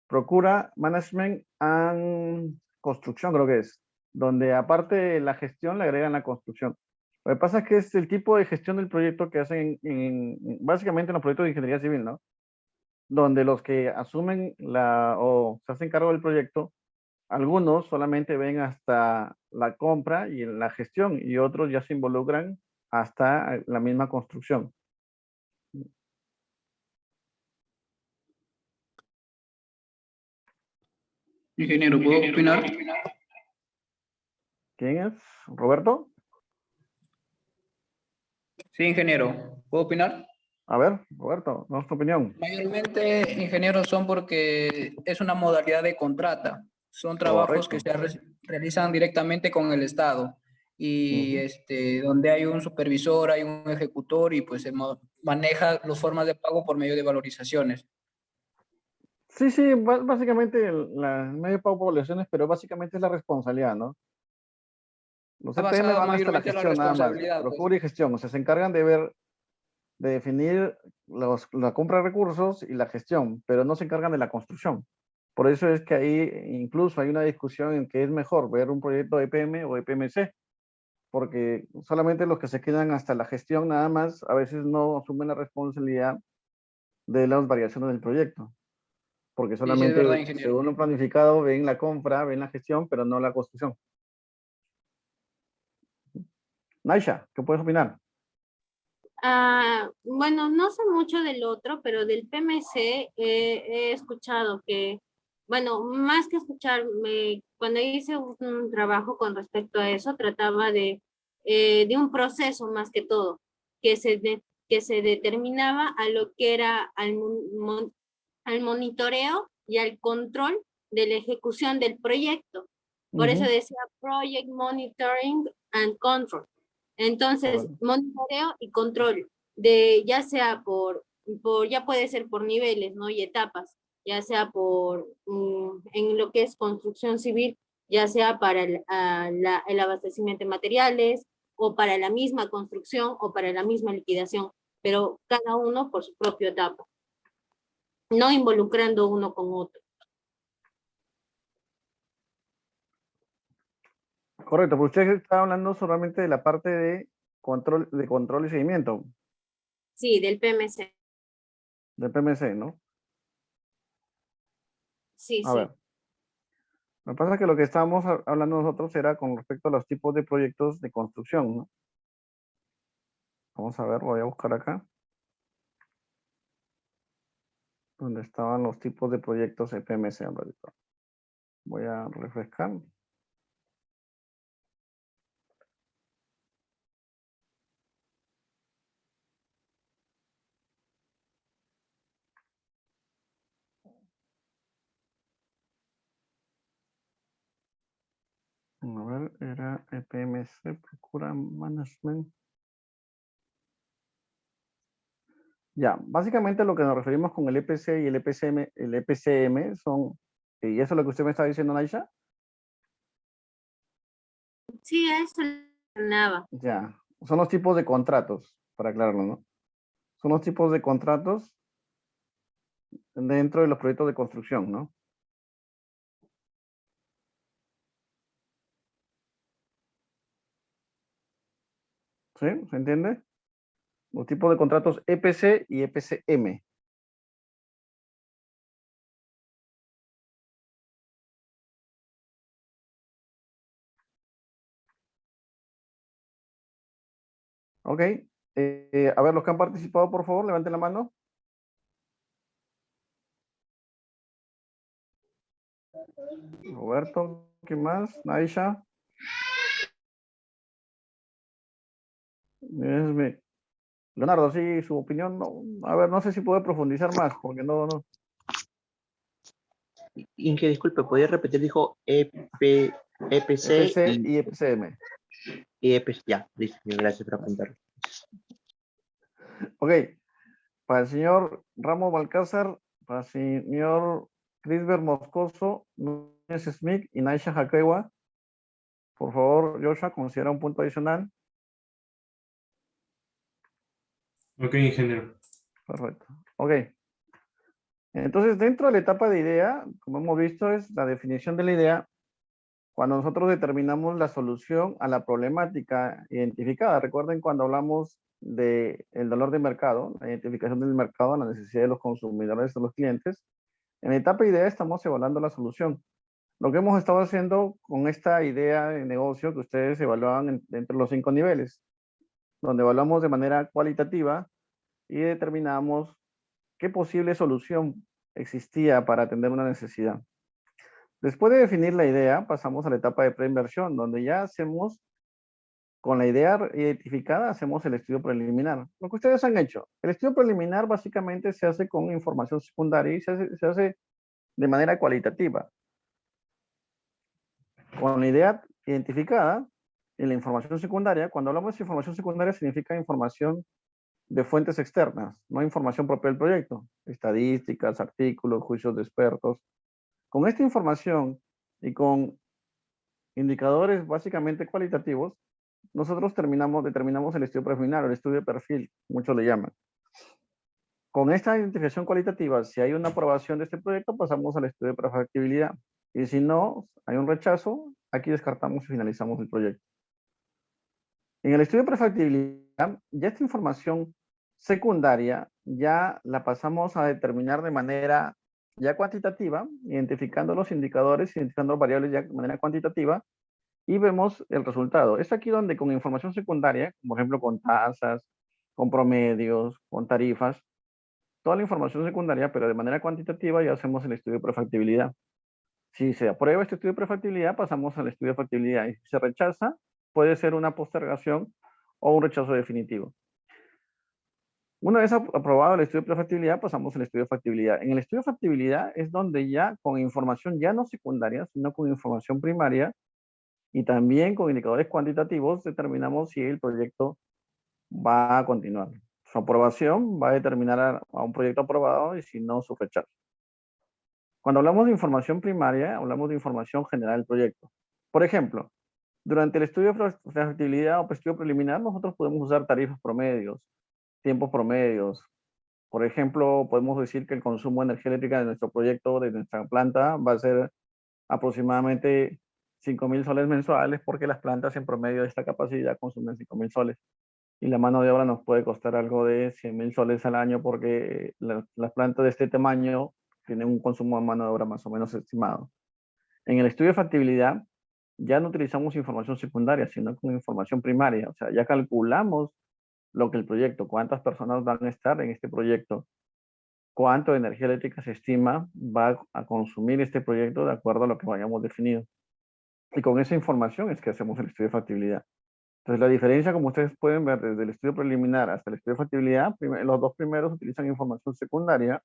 procura, management and construcción, creo que es. Donde aparte de la gestión le agregan la construcción. Lo que pasa es que es el tipo de gestión del proyecto que hacen básicamente en los proyectos de ingeniería civil, ¿no? Donde los que asumen o se hacen cargo del proyecto, algunos solamente ven hasta la compra y la gestión y otros ya se involucran hasta la misma construcción. Ingeniero, ¿puedo opinar? ¿Quién es? ¿Roberto? Sí, ingeniero, ¿puedo opinar? A ver, Roberto, ¿no es tu opinión? Mayormente, ingenieros son porque es una modalidad de contrata. Son trabajos que se realizan directamente con el Estado y donde hay un supervisor, hay un ejecutor y pues se maneja las formas de pago por medio de valorizaciones. Sí, básicamente el medio de pago por valorizaciones, pero básicamente es la responsabilidad, ¿no? Los Está EPM basado van hasta la mayormente en la gestión nada más, responsabilidad, pues. procura y gestión, o sea, se encargan de definir la compra de recursos y la gestión, pero no se encargan de la construcción. Por eso es que ahí incluso hay una discusión en que es mejor ver un proyecto EPM o EPMC, porque solamente los que se quedan hasta la gestión nada más, a veces no asumen la responsabilidad de las variaciones del proyecto, porque Sí, sí, es verdad, solamente ingeniero. según lo planificado ven la compra, ven la gestión, pero no la construcción. Naisha, ¿qué puedes opinar? Bueno, no sé mucho del otro, pero del PMC he escuchado que, bueno, más que escuchar, cuando hice un trabajo con respecto a eso, trataba de un proceso más que todo, que se determinaba a lo que era al monitoreo y al control de la ejecución del proyecto. Por eso decía Project Monitoring and Control. Entonces, monitoreo y control, ya sea ya puede ser por niveles, ¿no? Y etapas, ya sea en lo que es construcción civil, ya sea para el abastecimiento de materiales, o para la misma construcción, o para la misma liquidación, pero cada uno por su propia etapa, no involucrando uno con otro. Correcto, pero usted está hablando solamente de la parte de control y seguimiento. Sí, del PMC. Del PMC, ¿no? Sí, A ver. Lo que pasa es que lo que estábamos hablando nosotros era con respecto a los tipos de proyectos de construcción, ¿no? Vamos a ver, voy a buscar acá. Donde estaban los tipos de proyectos de PMC en realidad. Voy a refrescar. A ver, era EPMC, Procura Management. Ya, básicamente lo que nos referimos con el EPC y el EPCM son, y eso es lo que usted me está diciendo, Naisha. Sí, a eso nada. Ya, son los tipos de contratos, para aclararlo, ¿no? Son los tipos de contratos dentro de los proyectos de construcción, ¿no? ¿Sí? ¿Se entiende? Los tipos de contratos EPC y EPCM. Ok. A ver, los que han participado, por favor, levanten la mano. Roberto, ¿quién más? Naisha. Leonardo, sí, su opinión. No. A ver, no sé si puede profundizar más, porque no. Inge, disculpe, ¿podría repetir? Dijo EPC EPC y EPCM. Y EPC, ya, listo, gracias por apuntarlo. Ok, para el señor Ramos Balcázar, para el señor Crisber Moscoso, Núñez Smith y Naisha Jaquewa, Por favor, Joshua, considera un punto adicional. Ok, ingeniero. Perfecto. Ok. Entonces, dentro de la etapa de idea, como hemos visto, es la definición de la idea cuando nosotros determinamos la solución a la problemática identificada. Recuerden cuando hablamos del dolor de mercado, la identificación del mercado, la necesidad de los consumidores, de los clientes. En la etapa de idea estamos evaluando la solución. Lo que hemos estado haciendo con esta idea de negocio que ustedes evalúan entre los 5 niveles, donde evaluamos de manera cualitativa y determinamos qué posible solución existía para atender una necesidad. Después de definir la idea, pasamos a la etapa de preinversión, donde ya hacemos, con la idea identificada, hacemos el estudio preliminar. Lo que ustedes han hecho. El estudio preliminar básicamente se hace con información secundaria y se hace de manera cualitativa. Con la idea identificada y la información secundaria, cuando hablamos de información secundaria significa información de fuentes externas, no información propia del proyecto, estadísticas, artículos, juicios de expertos. Con esta información y con indicadores básicamente cualitativos, nosotros determinamos el estudio preliminar, el estudio de perfil, muchos le llaman. Con esta identificación cualitativa, si hay una aprobación de este proyecto, pasamos al estudio de prefactibilidad. Y si no, hay un rechazo, aquí descartamos y finalizamos el proyecto. En el estudio de prefactibilidad, ya esta información secundaria ya la pasamos a determinar de manera ya cuantitativa, identificando los indicadores, identificando las variables ya de manera cuantitativa, y vemos el resultado. Es aquí donde con información secundaria, por ejemplo con tasas, con promedios, con tarifas, toda la información secundaria, pero de manera cuantitativa ya hacemos el estudio de prefactibilidad. Si se aprueba este estudio de prefactibilidad, pasamos al estudio de factibilidad, y si se rechaza, puede ser una postergación o un rechazo definitivo. Una vez aprobado el estudio de prefactibilidad, pasamos al estudio de factibilidad. En el estudio de factibilidad es donde ya con información ya no secundaria, sino con información primaria y también con indicadores cuantitativos determinamos si el proyecto va a continuar. Su aprobación va a determinar a un proyecto aprobado y si no, su rechazo. Cuando hablamos de información primaria, hablamos de información general del proyecto. Por ejemplo, durante el estudio de factibilidad o estudio preliminar, nosotros podemos usar tarifas promedios, tiempos promedios. Por ejemplo, podemos decir que el consumo de energía eléctrica de nuestro proyecto, de nuestra planta, va a ser aproximadamente 5.000 soles mensuales porque las plantas en promedio de esta capacidad consumen 5.000 soles. Y la mano de obra nos puede costar algo de 100.000 soles al año porque las plantas de este tamaño tienen un consumo de mano de obra más o menos estimado. En el estudio de factibilidad ya no utilizamos información secundaria, sino con información primaria. O sea, ya calculamos lo que el proyecto, cuántas personas van a estar en este proyecto, cuánto de energía eléctrica se estima va a consumir este proyecto de acuerdo a lo que hayamos definido. Y con esa información es que hacemos el estudio de factibilidad. Entonces, la diferencia, como ustedes pueden ver, desde el estudio preliminar hasta el estudio de factibilidad, los dos primeros utilizan información secundaria,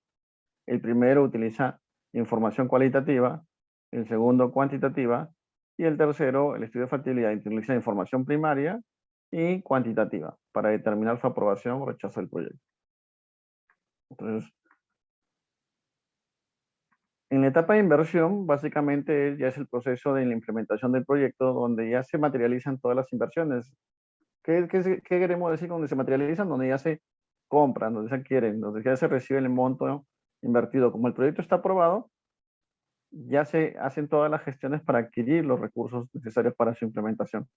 el primero utiliza información cualitativa, el segundo cuantitativa, y el tercero, el estudio de factibilidad, utiliza información primaria y cuantitativa para determinar su aprobación o rechazo del proyecto. Entonces, en la etapa de inversión, básicamente ya es el proceso de la implementación del proyecto donde ya se materializan todas las inversiones. ¿Qué queremos decir donde se materializan? Donde ya se compran, donde se adquieren, donde ya se recibe el monto invertido. Como el proyecto está aprobado, ya se hacen todas las gestiones para adquirir los recursos necesarios para su implementación.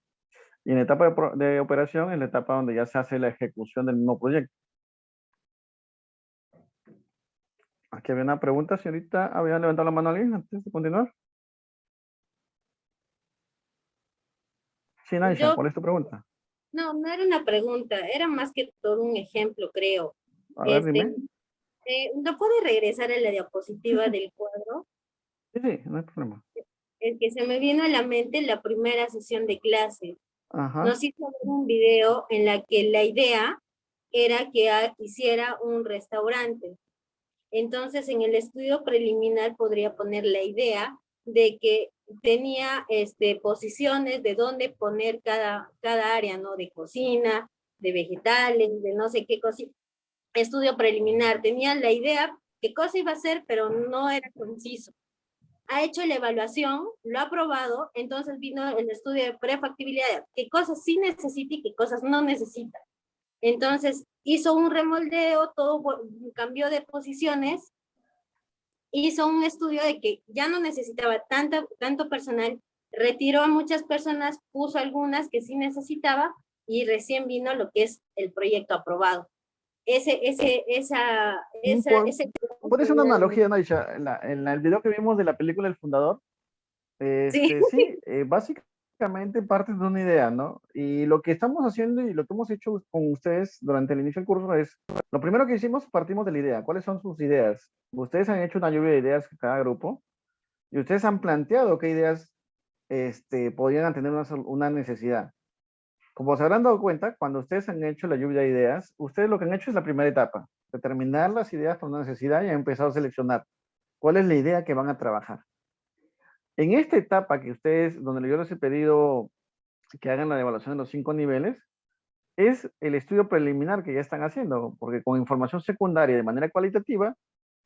Y en la etapa de operación, es la etapa donde ya se hace la ejecución del mismo proyecto. Aquí había una pregunta, señorita. ¿Había levantado la mano alguien antes de continuar? Sí, Naisha, ¿cuál es tu pregunta? No, no era una pregunta, era más que todo un ejemplo, creo. A ver, dime. ¿No puede regresar a la diapositiva del cuadro? Sí, sí, no hay problema. Es que se me vino a la mente la primera sesión de clase. Ajá. Nos hizo ver un video en la que la idea era que hiciera un restaurante. Entonces, en el estudio preliminar podría poner la idea de que tenía posiciones de dónde poner cada área, ¿no? De cocina, de vegetales, de no sé qué cosa. Estudio preliminar, tenía la idea qué cosa iba a hacer, pero no era conciso. ha hecho la evaluación, lo ha aprobado, entonces vino el estudio de prefactibilidad, qué cosas sí necesita y qué cosas no necesita. Entonces hizo un remoldeo, todo cambió de posiciones, hizo un estudio de que ya no necesitaba tanto personal, retiró a muchas personas, puso algunas que sí necesitaba y recién vino lo que es el proyecto aprobado. Por eso una analogía, Naisha, en el video que vimos de la película El Fundador, sí, básicamente parte de una idea, ¿no? Y lo que estamos haciendo y lo que hemos hecho con ustedes durante el inicio del curso es, lo primero que hicimos, partimos de la idea. ¿Cuáles son sus ideas? Ustedes han hecho una lluvia de ideas cada grupo y ustedes han planteado qué ideas podrían tener una necesidad. Como se habrán dado cuenta, cuando ustedes han hecho la lluvia de ideas, ustedes lo que han hecho es la primera etapa, determinar las ideas por una necesidad y han empezado a seleccionar cuál es la idea que van a trabajar. En esta etapa que ustedes, donde yo les he pedido que hagan la evaluación de los 5 niveles, es el estudio preliminar que ya están haciendo, porque con información secundaria de manera cualitativa,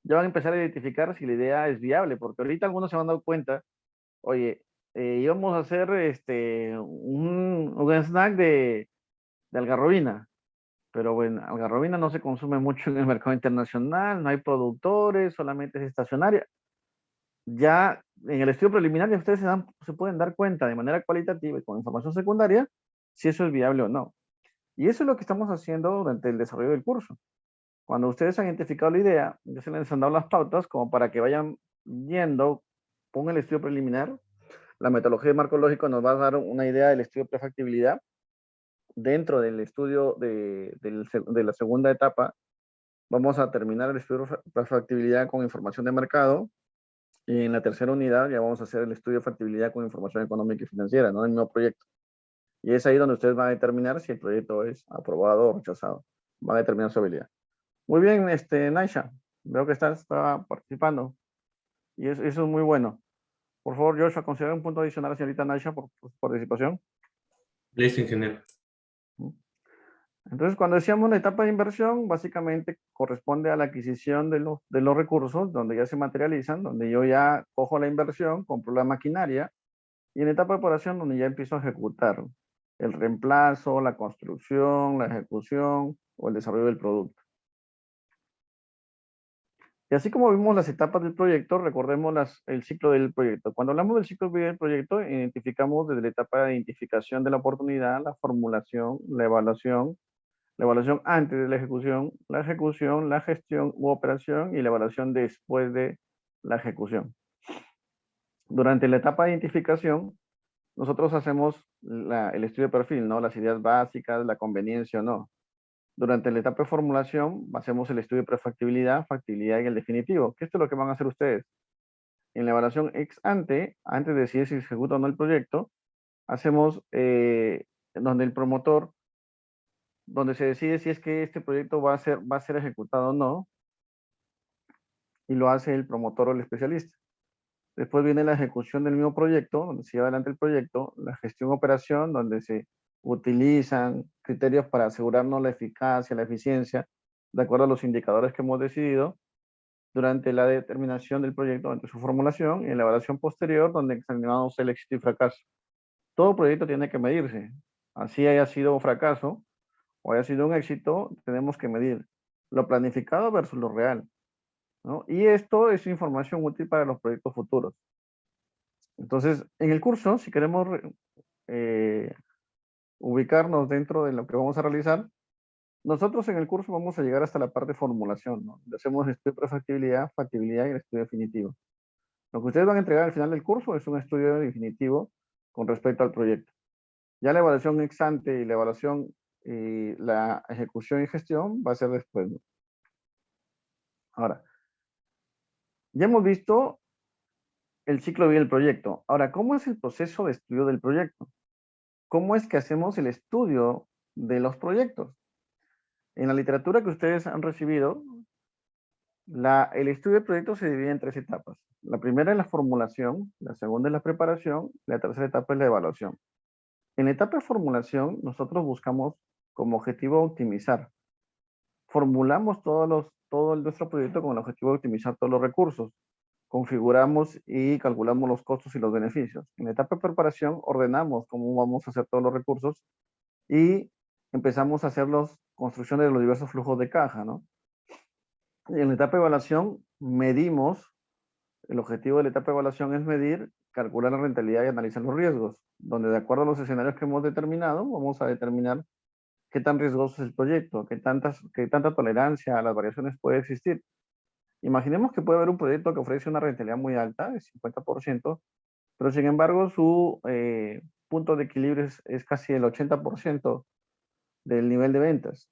ya van a empezar a identificar si la idea es viable, porque ahorita algunos se van a dar cuenta, oye, íbamos a hacer un snack de algarrobina, pero bueno, algarrobina no se consume mucho en el mercado internacional, no hay productores, solamente es estacionaria. Ya en el estudio preliminar ya ustedes se pueden dar cuenta de manera cualitativa y con información secundaria si eso es viable o no. Y eso es lo que estamos haciendo durante el desarrollo del curso. Cuando ustedes han identificado la idea, ya se les han dado las pautas como para que vayan viendo, pongan el estudio preliminar. La metodología de marco lógico nos va a dar una idea del estudio de prefactibilidad. Dentro del estudio de la segunda etapa, vamos a terminar el estudio de prefactibilidad con información de mercado. Y en la tercera unidad ya vamos a hacer el estudio de factibilidad con información económica y financiera, ¿no? El mismo proyecto. Y es ahí donde ustedes van a determinar si el proyecto es aprobado o rechazado. Van a determinar su habilidad. Muy bien, Naisha. Veo que está participando. Y eso es muy bueno. Por favor, Joshua, considera un punto adicional a la señorita Naisha por su participación. Listo, ingeniero. Entonces, cuando decíamos la etapa de inversión, básicamente corresponde a la adquisición de los recursos, donde ya se materializan, donde yo ya cojo la inversión, compro la maquinaria, y en la etapa de operación, donde ya empiezo a ejecutar el reemplazo, la construcción, la ejecución o el desarrollo del producto. Y así como vimos las etapas del proyecto, recordemos el ciclo del proyecto. Cuando hablamos del ciclo del proyecto, identificamos desde la etapa de identificación de la oportunidad, la formulación, la evaluación antes de la ejecución, la gestión u operación y la evaluación después de la ejecución. Durante la etapa de identificación, nosotros hacemos el estudio de perfil, ¿no? Las ideas básicas, la conveniencia o no. Durante la etapa de formulación, hacemos el estudio de prefactibilidad, factibilidad y el definitivo, que esto es lo que van a hacer ustedes. En la evaluación ex ante, antes de decidir si se ejecuta o no el proyecto, hacemos donde el promotor, donde se decide si es que este proyecto va a ser ejecutado o no, y lo hace el promotor o el especialista. Después viene la ejecución del mismo proyecto, donde se lleva adelante el proyecto, la gestión operación, donde se utilizan criterios para asegurarnos la eficacia, la eficiencia, de acuerdo a los indicadores que hemos decidido durante la determinación del proyecto, durante su formulación, y en la evaluación posterior, donde examinamos el éxito y fracaso. Todo proyecto tiene que medirse. Así haya sido un fracaso o haya sido un éxito, tenemos que medir lo planificado versus lo real, ¿no? Y esto es información útil para los proyectos futuros. Entonces, en el curso, si queremos ubicarnos dentro de lo que vamos a realizar, nosotros en el curso vamos a llegar hasta la parte de formulación, ¿no? Hacemos el estudio de prefactibilidad, factibilidad y el estudio definitivo. Lo que ustedes van a entregar al final del curso es un estudio definitivo con respecto al proyecto. Ya la evaluación ex ante y la evaluación y la ejecución y gestión va a ser después, ¿no? Ahora, ya hemos visto el ciclo de vida del proyecto. Ahora, ¿cómo es el proceso de estudio del proyecto? ¿Cómo es que hacemos el estudio de los proyectos? En la literatura que ustedes han recibido, el estudio del proyecto se divide en 3 etapas. La primera es la formulación, la segunda es la preparación, la tercera etapa es la evaluación. En la etapa de formulación, nosotros buscamos como objetivo optimizar. Formulamos todo nuestro proyecto con el objetivo de optimizar todos los recursos. configuramos y calculamos los costos y los beneficios. En la etapa de preparación ordenamos cómo vamos a hacer todos los recursos y empezamos a hacer las construcciones de los diversos flujos de caja, ¿no? Y en la etapa de evaluación medimos, el objetivo de la etapa de evaluación es medir, calcular la rentabilidad y analizar los riesgos, donde de acuerdo a los escenarios que hemos determinado, vamos a determinar qué tan riesgoso es el proyecto, qué tanta tolerancia a las variaciones puede existir. Imaginemos que puede haber un proyecto que ofrece una rentabilidad muy alta, de 50%, pero sin embargo su punto de equilibrio es casi el 80% del nivel de ventas.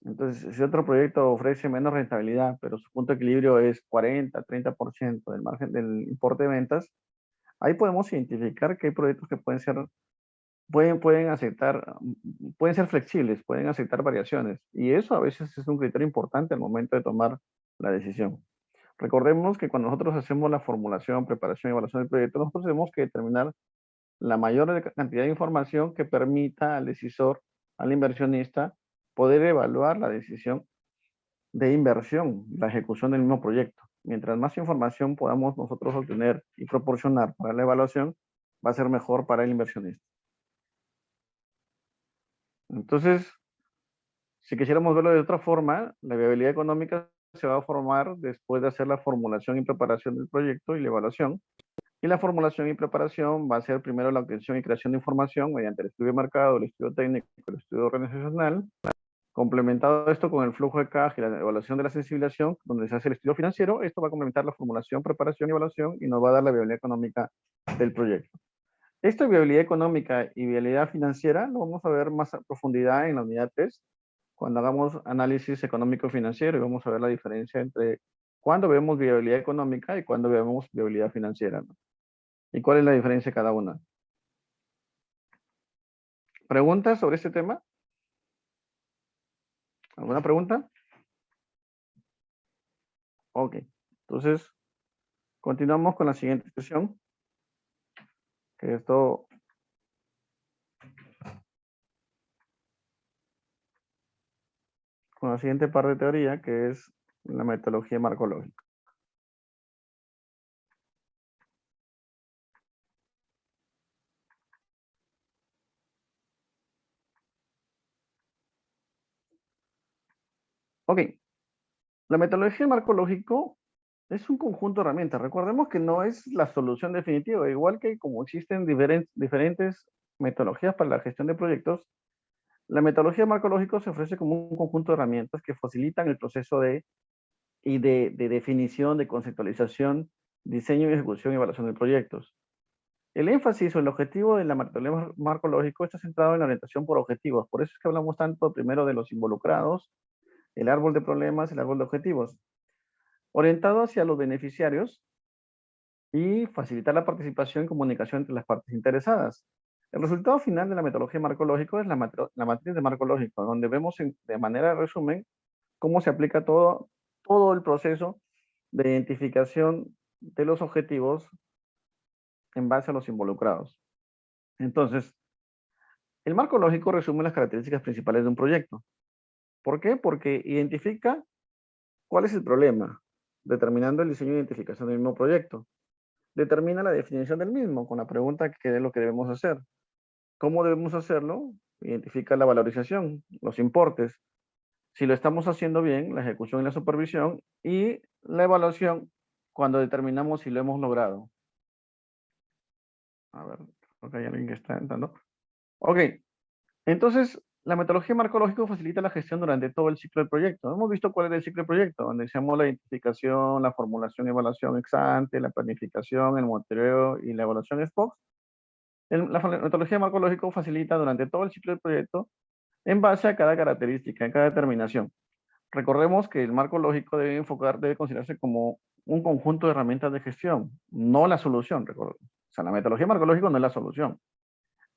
Entonces, si otro proyecto ofrece menos rentabilidad, pero su punto de equilibrio es 40, 30% del margen del importe de ventas, ahí podemos identificar que hay proyectos que pueden ser flexibles, pueden aceptar variaciones. Y eso a veces es un criterio importante al momento de tomar la decisión. Recordemos que cuando nosotros hacemos la formulación, preparación y evaluación del proyecto, nosotros tenemos que determinar la mayor cantidad de información que permita al decisor, al inversionista, poder evaluar la decisión de inversión, la ejecución del mismo proyecto. Mientras más información podamos nosotros obtener y proporcionar para la evaluación, va a ser mejor para el inversionista. Entonces, si quisiéramos verlo de otra forma, la viabilidad económica se va a formar después de hacer la formulación y preparación del proyecto y la evaluación. Y la formulación y preparación va a ser primero la obtención y creación de información mediante el estudio de mercado, el estudio técnico, el estudio organizacional, complementado esto con el flujo de caja y la evaluación de la sensibilización, donde se hace el estudio financiero. Esto va a complementar la formulación, preparación y evaluación y nos va a dar la viabilidad económica del proyecto. Esta viabilidad económica y viabilidad financiera lo vamos a ver más a profundidad en la unidad 3, cuando hagamos análisis económico-financiero, y vamos a ver la diferencia entre cuándo vemos viabilidad económica y cuándo vemos viabilidad financiera, ¿no? ¿Y cuál es la diferencia de cada una? ¿Preguntas sobre este tema? ¿Alguna pregunta? Ok, entonces continuamos con la siguiente sesión. Que esto con la siguiente parte de teoría, que es la metodología marcológica. Ok, la metodología marcológico es un conjunto de herramientas. Recordemos que no es la solución definitiva, igual que como existen diferentes metodologías para la gestión de proyectos, la metodología marcológico se ofrece como un conjunto de herramientas que facilitan el proceso de definición, de conceptualización, diseño y ejecución y evaluación de proyectos. El énfasis o el objetivo de la metodología marcológico está centrado en la orientación por objetivos. Por eso es que hablamos tanto primero de los involucrados, el árbol de problemas, el árbol de objetivos. Orientado hacia los beneficiarios y facilitar la participación y comunicación entre las partes interesadas. El resultado final de la metodología marcológico es la matriz de marcológico, donde vemos de manera de resumen cómo se aplica todo el proceso de identificación de los objetivos en base a los involucrados. Entonces, el marco lógico resume las características principales de un proyecto. ¿Por qué? Porque identifica cuál es el problema, determinando el diseño e identificación del mismo proyecto. Determina la definición del mismo con la pregunta qué es lo que debemos hacer. ¿Cómo debemos hacerlo? Identifica la valorización, los importes. Si lo estamos haciendo bien, la ejecución y la supervisión, y la evaluación cuando determinamos si lo hemos logrado. A ver, creo que hay alguien que está entrando. Ok, entonces la metodología marcológica facilita la gestión durante todo el ciclo del proyecto. Hemos visto cuál es el ciclo del proyecto, donde hacemos la identificación, la formulación y evaluación ex ante, la planificación, el monitoreo y la evaluación ex post. La metodología marcológica facilita durante todo el ciclo del proyecto en base a cada característica, en cada determinación. Recordemos que el marco lógico debe considerarse como un conjunto de herramientas de gestión, no la solución. O sea, la metodología marcológica no es la solución.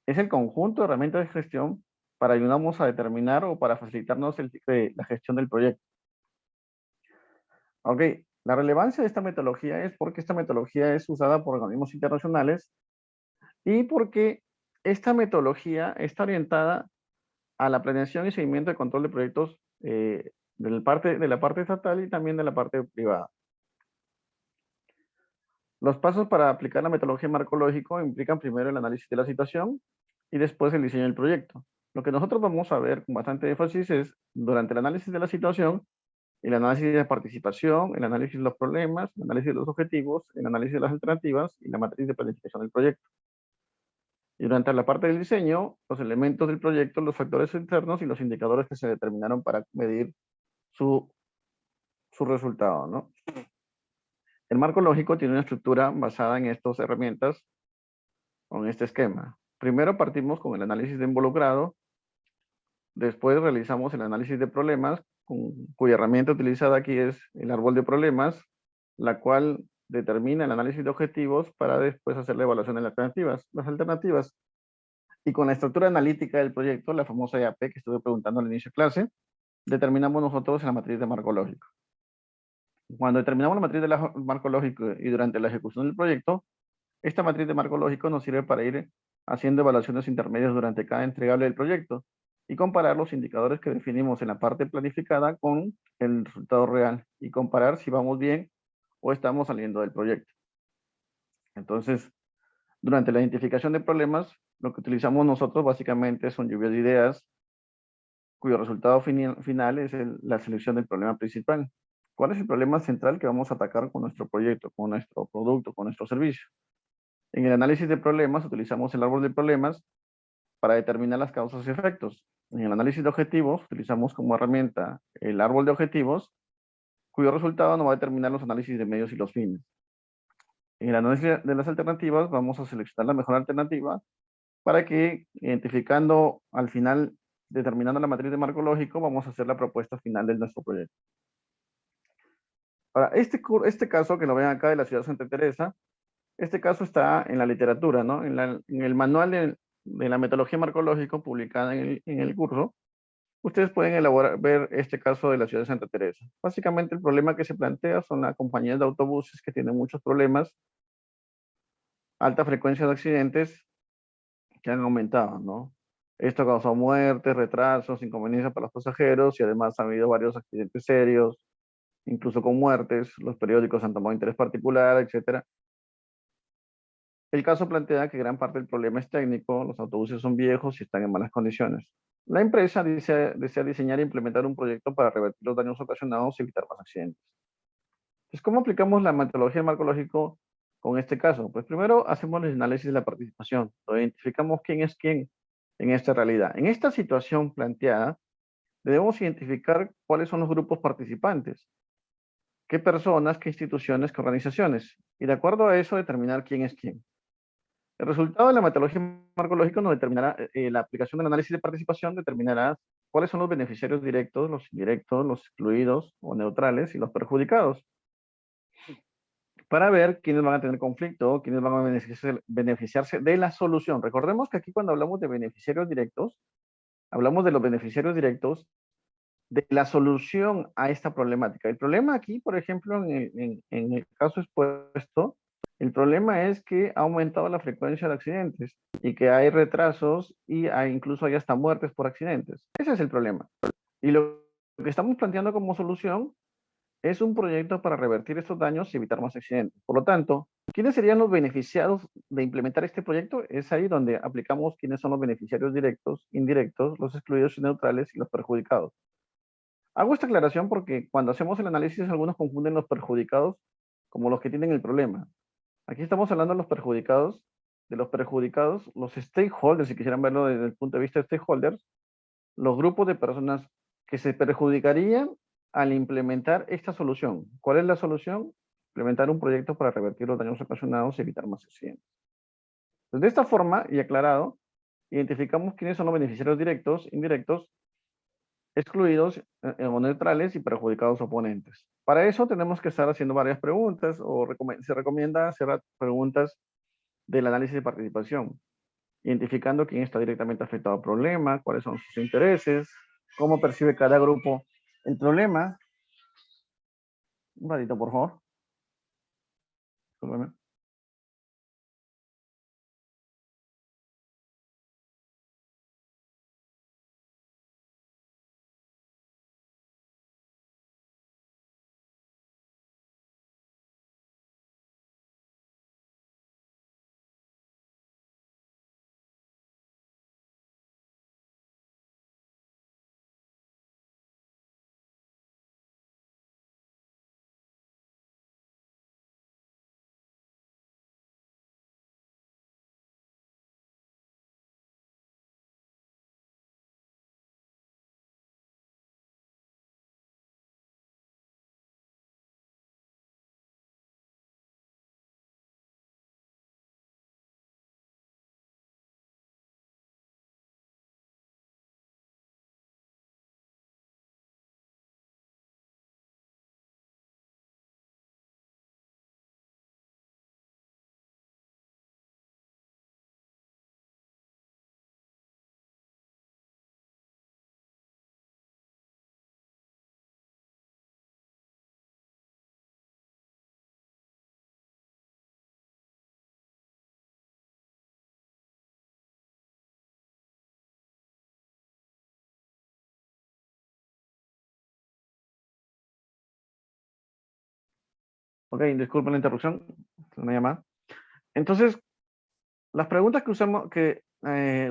Es el conjunto de herramientas de gestión para ayudarnos a determinar o para facilitarnos la gestión del proyecto. Ok, la relevancia de esta metodología es porque esta metodología es usada por organismos internacionales y porque esta metodología está orientada a la planeación y seguimiento de control de proyectos de la parte estatal y también de la parte privada. Los pasos para aplicar la metodología marco lógico implican primero el análisis de la situación y después el diseño del proyecto. Lo que nosotros vamos a ver con bastante énfasis es, durante el análisis de la situación, el análisis de participación, el análisis de los problemas, el análisis de los objetivos, el análisis de las alternativas y la matriz de planificación del proyecto. Y durante la parte del diseño, los elementos del proyecto, los factores internos y los indicadores que se determinaron para medir su resultado, ¿no? El marco lógico tiene una estructura basada en estas herramientas o en este esquema. Primero partimos con el análisis de involucrado, después realizamos el análisis de problemas, cuya herramienta utilizada aquí es el árbol de problemas, la cual determina el análisis de objetivos para después hacer la evaluación de las alternativas. Y con la estructura analítica del proyecto, la famosa EAP que estuve preguntando al inicio de clase, determinamos nosotros la matriz de marco lógico. Cuando determinamos la matriz de marco lógico y durante la ejecución del proyecto, esta matriz de marco lógico nos sirve para ir haciendo evaluaciones intermedias durante cada entregable del proyecto y comparar los indicadores que definimos en la parte planificada con el resultado real y comparar si vamos bien o estamos saliendo del proyecto. Entonces, durante la identificación de problemas, lo que utilizamos nosotros básicamente son lluvias de ideas, cuyo resultado final es la selección del problema principal. ¿Cuál es el problema central que vamos a atacar con nuestro proyecto, con nuestro producto, con nuestro servicio? En el análisis de problemas utilizamos el árbol de problemas para determinar las causas y efectos. En el análisis de objetivos utilizamos como herramienta el árbol de objetivos, cuyo resultado nos va a determinar los análisis de medios y los fines. En el análisis de las alternativas vamos a seleccionar la mejor alternativa para que, identificando al final, determinando la matriz de marco lógico, vamos a hacer la propuesta final de nuestro proyecto. Ahora, este caso que lo ven acá de la ciudad de Santa Teresa, este caso está en la literatura, ¿no? En el manual de la metodología marco lógico publicada en el curso, ustedes pueden ver este caso de la ciudad de Santa Teresa. Básicamente el problema que se plantea son las compañías de autobuses que tienen muchos problemas, alta frecuencia de accidentes que han aumentado, ¿no? Esto ha causado muertes, retrasos, inconveniencias para los pasajeros y además ha habido varios accidentes serios, incluso con muertes. Los periódicos han tomado interés particular, etc. El caso plantea que gran parte del problema es técnico, los autobuses son viejos y están en malas condiciones. La empresa desea diseñar e implementar un proyecto para revertir los daños ocasionados y evitar más accidentes. Entonces, ¿cómo aplicamos la metodología del marco lógico con este caso? Pues primero hacemos el análisis de la participación, identificamos quién es quién en esta realidad. En esta situación planteada, debemos identificar cuáles son los grupos participantes, qué personas, qué instituciones, qué organizaciones, y de acuerdo a eso determinar quién es quién. El resultado de la metodología marco lógico nos determinará, la aplicación del análisis de participación determinará cuáles son los beneficiarios directos, los indirectos, los excluidos o neutrales y los perjudicados, para ver quiénes van a tener conflicto, quiénes van a beneficiarse de la solución. Recordemos que aquí cuando hablamos de beneficiarios directos, hablamos de los beneficiarios directos de la solución a esta problemática. El problema aquí, por ejemplo, en el caso expuesto, el problema es que ha aumentado la frecuencia de accidentes y que hay retrasos y incluso hay hasta muertes por accidentes. Ese es el problema. Y lo que estamos planteando como solución es un proyecto para revertir estos daños y evitar más accidentes. Por lo tanto, ¿quiénes serían los beneficiados de implementar este proyecto? Es ahí donde aplicamos quiénes son los beneficiarios directos, indirectos, los excluidos y neutrales y los perjudicados. Hago esta aclaración porque cuando hacemos el análisis algunos confunden los perjudicados como los que tienen el problema. Aquí estamos hablando de los perjudicados, los stakeholders, si quisieran verlo desde el punto de vista de stakeholders, los grupos de personas que se perjudicarían al implementar esta solución. ¿Cuál es la solución? Implementar un proyecto para revertir los daños ocasionados y evitar más accidentes. Entonces, de esta forma, y aclarado, identificamos quiénes son los beneficiarios directos, indirectos, excluidos o neutrales y perjudicados oponentes. Para eso tenemos que estar haciendo varias preguntas o se recomienda hacer preguntas del análisis de participación, identificando quién está directamente afectado al problema, cuáles son sus intereses, cómo percibe cada grupo el problema. Un ratito, por favor. Discúlpeme. Ok, disculpen la interrupción, una llamada. Entonces, las preguntas que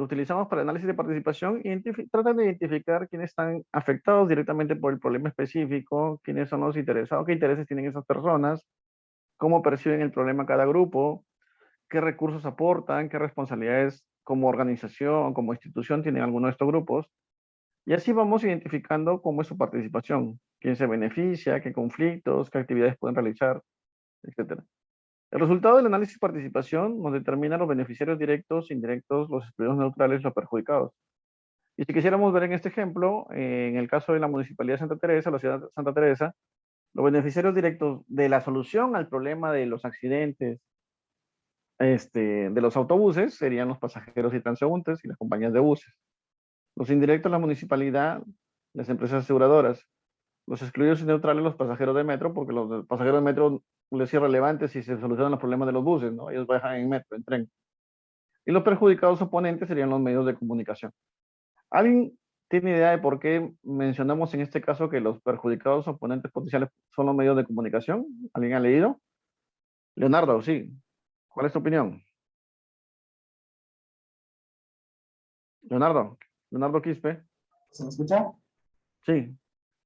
utilizamos para análisis de participación tratan de identificar quiénes están afectados directamente por el problema específico, quiénes son los interesados, qué intereses tienen esas personas, cómo perciben el problema cada grupo, qué recursos aportan, qué responsabilidades como organización, como institución tienen alguno de estos grupos. Y así vamos identificando cómo es su participación, quién se beneficia, qué conflictos, qué actividades pueden realizar, etc. El resultado del análisis de participación nos determina los beneficiarios directos, indirectos, los excluidos neutrales, los perjudicados. Y si quisiéramos ver en este ejemplo, en el caso de la Municipalidad de Santa Teresa, la ciudad de Santa Teresa, los beneficiarios directos de la solución al problema de los accidentes de los autobuses serían los pasajeros y transeúntes y las compañías de buses. Los indirectos, la municipalidad, las empresas aseguradoras. Los excluidos y neutrales, los pasajeros de metro, porque los pasajeros de metro les es irrelevante si se solucionan los problemas de los buses, ¿no? Ellos viajan en metro, en tren. Y los perjudicados oponentes serían los medios de comunicación. ¿Alguien tiene idea de por qué mencionamos en este caso que los perjudicados oponentes potenciales son los medios de comunicación? ¿Alguien ha leído? Leonardo, sí. ¿Cuál es tu opinión? Leonardo Quispe. ¿Se me escucha? Sí.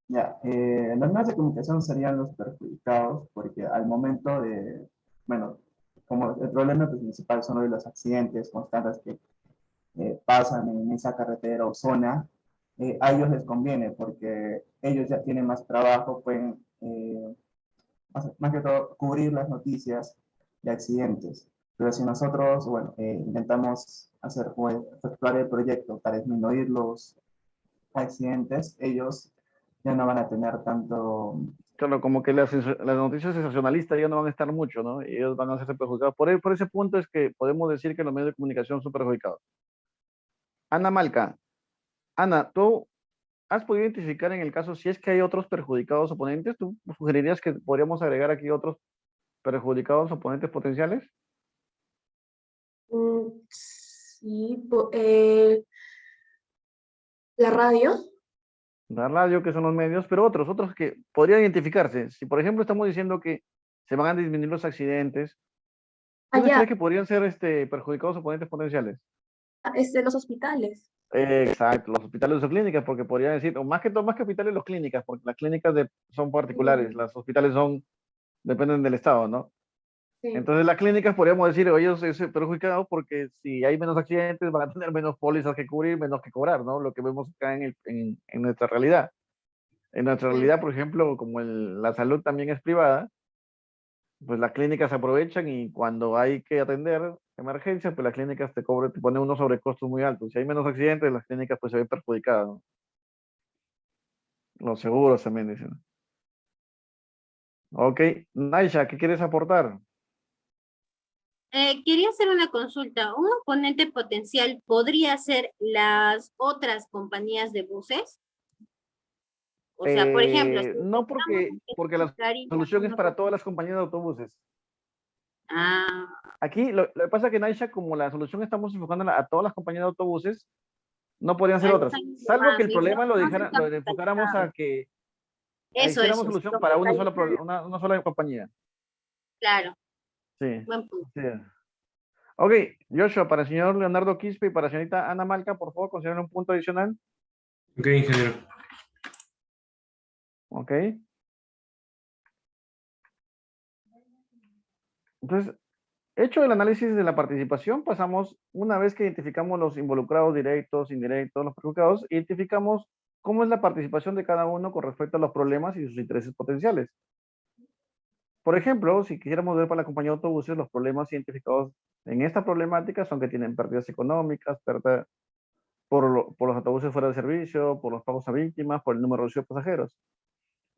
Ya, los medios de comunicación serían los perjudicados porque al momento de, bueno, como el problema principal son los accidentes constantes que pasan en esa carretera o zona, a ellos les conviene porque ellos ya tienen más trabajo, pueden más que todo cubrir las noticias de accidentes. Pero si nosotros, bueno, intentamos efectuar el proyecto para disminuir los accidentes, ellos ya no van a tener tanto... Claro, como que las noticias sensacionalistas ya no van a estar mucho, ¿no? Y ellos van a ser perjudicados. Por ese punto es que podemos decir que los medios de comunicación son perjudicados. Ana Malca. Ana, ¿tú has podido identificar en el caso si es que hay otros perjudicados oponentes? ¿Tú sugerirías que podríamos agregar aquí otros perjudicados oponentes potenciales? Sí, la radio. La radio, que son los medios, pero otros que podrían identificarse. Si, por ejemplo, estamos diciendo que se van a disminuir los accidentes, ¿quiénes crees que podrían ser perjudicados oponentes potenciales? Los hospitales. Exacto, los hospitales o clínicas, porque podrían decir, o más que hospitales, los clínicas, porque las clínicas son particulares, los hospitales dependen del Estado, ¿no? Sí. Entonces las clínicas podríamos decir, ellos es perjudicados porque si hay menos accidentes van a tener menos pólizas que cubrir, menos que cobrar, ¿no? Lo que vemos acá en nuestra realidad. En nuestra realidad, por ejemplo, como la salud también es privada, pues las clínicas aprovechan y cuando hay que atender emergencias, pues las clínicas te ponen unos sobrecostos muy altos. Si hay menos accidentes, las clínicas pues se ven perjudicadas, ¿no? Los seguros también dicen. Ok, Naisha, ¿qué quieres aportar? Quería hacer una consulta. ¿Un oponente potencial podría ser las otras compañías de buses? O sea, por ejemplo... No, porque la solución es para todas las compañías de autobuses. Aquí lo que pasa es que, Naisha, como la solución estamos enfocándola a todas las compañías de autobuses, no podrían ser otras. Salvo que el problema lo enfocáramos a que hiciéramos solución para una sola compañía. Claro. Sí. Buen punto. Sí. Ok, Joshua, para el señor Leonardo Quispe y para la señorita Ana Malca, por favor, consideren un punto adicional. Ok, ingeniero. Ok. Entonces, hecho el análisis de la participación, pasamos, una vez que identificamos los involucrados directos, indirectos, los perjudicados, identificamos cómo es la participación de cada uno con respecto a los problemas y sus intereses potenciales. Por ejemplo, si quisiéramos ver para la compañía de autobuses, los problemas identificados en esta problemática son que tienen pérdidas económicas, pérdida por los autobuses fuera de servicio, por los pagos a víctimas, por el número reducido de pasajeros.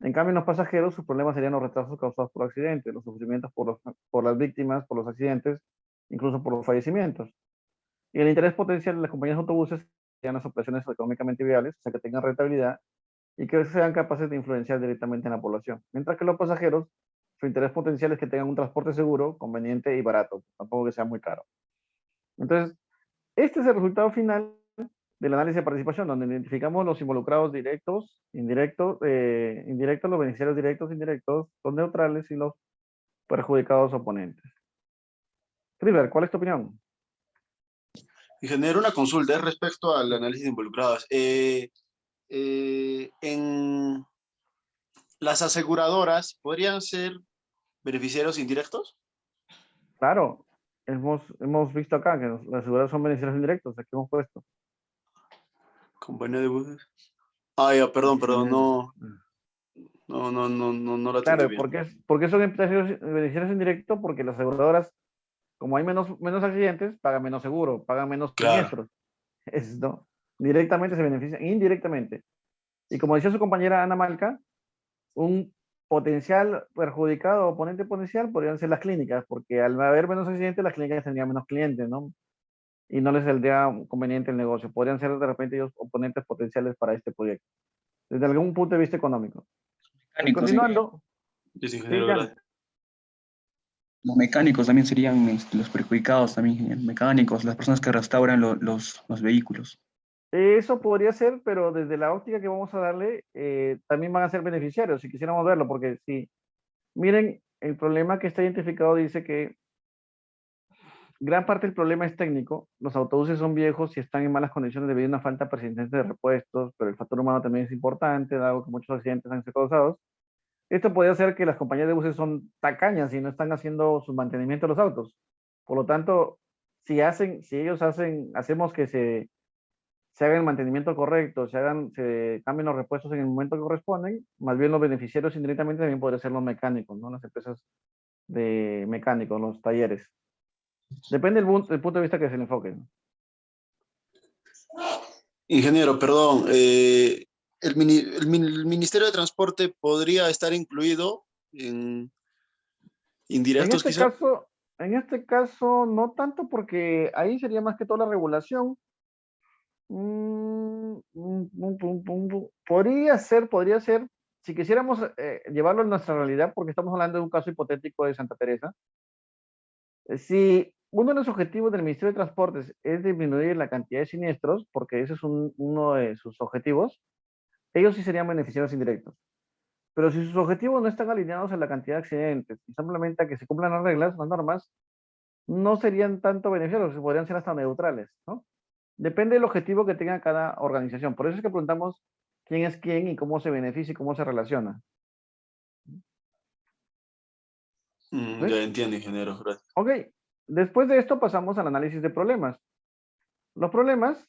En cambio, en los pasajeros, sus problemas serían los retrasos causados por accidentes, los sufrimientos por las víctimas, por los accidentes, incluso por los fallecimientos. Y el interés potencial de las compañías de autobuses serían las operaciones económicamente viables, o sea, que tengan rentabilidad y que sean capaces de influenciar directamente en la población. Mientras que los pasajeros, su interés potencial es que tengan un transporte seguro, conveniente y barato, tampoco que sea muy caro. Entonces, este es el resultado final del análisis de participación, donde identificamos los involucrados directos, indirectos, los beneficiarios directos, indirectos, los neutrales y los perjudicados oponentes. River, ¿cuál es tu opinión? Ingeniero, una consulta es respecto al análisis de involucrados. En las aseguradoras, ¿podrían ser beneficiarios indirectos? Claro, hemos visto acá que las aseguradoras son beneficiarios indirectos, aquí hemos puesto. Compañía de buses. Ah, ya, perdón, no la Claro, atendí bien. ¿por qué son beneficiarios indirectos? Porque las aseguradoras, como hay menos accidentes, pagan menos seguro, pagan menos siniestros. ¿No? Directamente se benefician, indirectamente. Y como decía su compañera Ana Malca, un potencial perjudicado, oponente potencial, podrían ser las clínicas, porque al haber menos accidentes, las clínicas tendrían menos clientes, ¿no? Y no les saldría conveniente el negocio. Podrían ser de repente ellos oponentes potenciales para este proyecto, desde algún punto de vista económico. Y continuando. Sí, Jan. Los mecánicos también serían los perjudicados, también, ingeniero. Mecánicos, las personas que restauran los vehículos. Eso podría ser, pero desde la óptica que vamos a darle, también van a ser beneficiarios, si quisiéramos verlo, porque si, miren, el problema que está identificado dice que gran parte del problema es técnico, los autobuses son viejos y están en malas condiciones debido a una falta persistente de repuestos, pero el factor humano también es importante, dado que muchos accidentes han sido causados. Esto puede hacer que las compañías de buses son tacañas y no están haciendo su mantenimiento de los autos. Por lo tanto, si hacemos que se haga el mantenimiento correcto, se cambien los repuestos en el momento que corresponden, más bien los beneficiarios indirectamente también podrían ser los mecánicos, ¿no? Las empresas de mecánicos, los talleres. Depende del punto de vista que se le enfoque, ¿no? Ingeniero, perdón, el Ministerio de Transporte podría estar incluido en indirectos, quizá. En este caso, no tanto, porque ahí sería más que toda la regulación. Podría ser, si quisiéramos llevarlo a nuestra realidad, porque estamos hablando de un caso hipotético de Santa Teresa. Si uno de los objetivos del Ministerio de Transportes es disminuir la cantidad de siniestros, porque ese es uno de sus objetivos, ellos sí serían beneficiarios indirectos. Pero si sus objetivos no están alineados a la cantidad de accidentes y simplemente a que se cumplan las reglas, las normas, no serían tanto beneficiarios, podrían ser hasta neutrales, ¿no? Depende del objetivo que tenga cada organización. Por eso es que preguntamos quién es quién y cómo se beneficia y cómo se relaciona. Ya entiendo, ingeniero. Gracias. Ok, después de esto pasamos al análisis de problemas. Los problemas,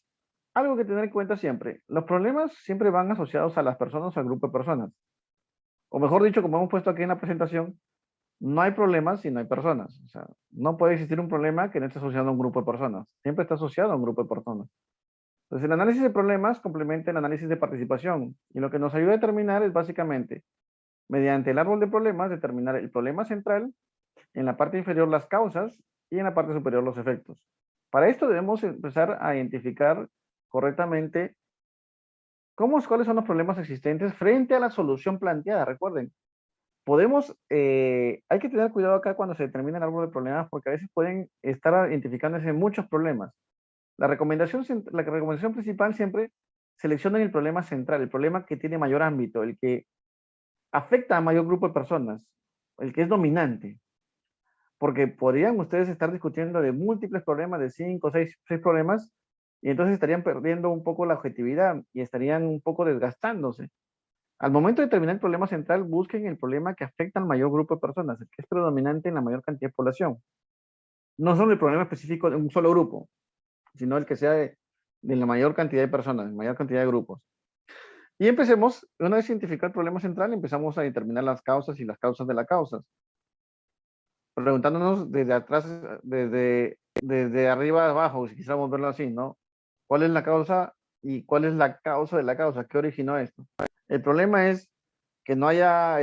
algo que tener en cuenta siempre, los problemas siempre van asociados a las personas o al grupo de personas. O mejor dicho, como hemos puesto aquí en la presentación, no hay problemas si no hay personas. O sea, no puede existir un problema que no esté asociado a un grupo de personas. Siempre está asociado a un grupo de personas. Entonces, el análisis de problemas complementa el análisis de participación. Y lo que nos ayuda a determinar es básicamente, mediante el árbol de problemas, determinar el problema central, en la parte inferior las causas y en la parte superior los efectos. Para esto debemos empezar a identificar correctamente cuáles son los problemas existentes frente a la solución planteada. Recuerden, hay que tener cuidado acá cuando se determina el árbol de problemas, porque a veces pueden estar identificándose muchos problemas. La recomendación principal siempre selecciona el problema central, el problema que tiene mayor ámbito, el que afecta a mayor grupo de personas, el que es dominante. Porque podrían ustedes estar discutiendo de múltiples problemas, de 5, 6 problemas, y entonces estarían perdiendo un poco la objetividad y estarían un poco desgastándose. Al momento de determinar el problema central, busquen el problema que afecta al mayor grupo de personas, el que es predominante en la mayor cantidad de población. No solo el problema específico de un solo grupo, sino el que sea de la mayor cantidad de personas, de mayor cantidad de grupos. Y empecemos, una vez identificado el problema central, empezamos a determinar las causas y las causas de las causas. Preguntándonos desde atrás, desde arriba a abajo, si quisiéramos verlo así, ¿no? ¿Cuál es la causa y cuál es la causa de la causa? ¿Qué originó esto? El problema es que no haya,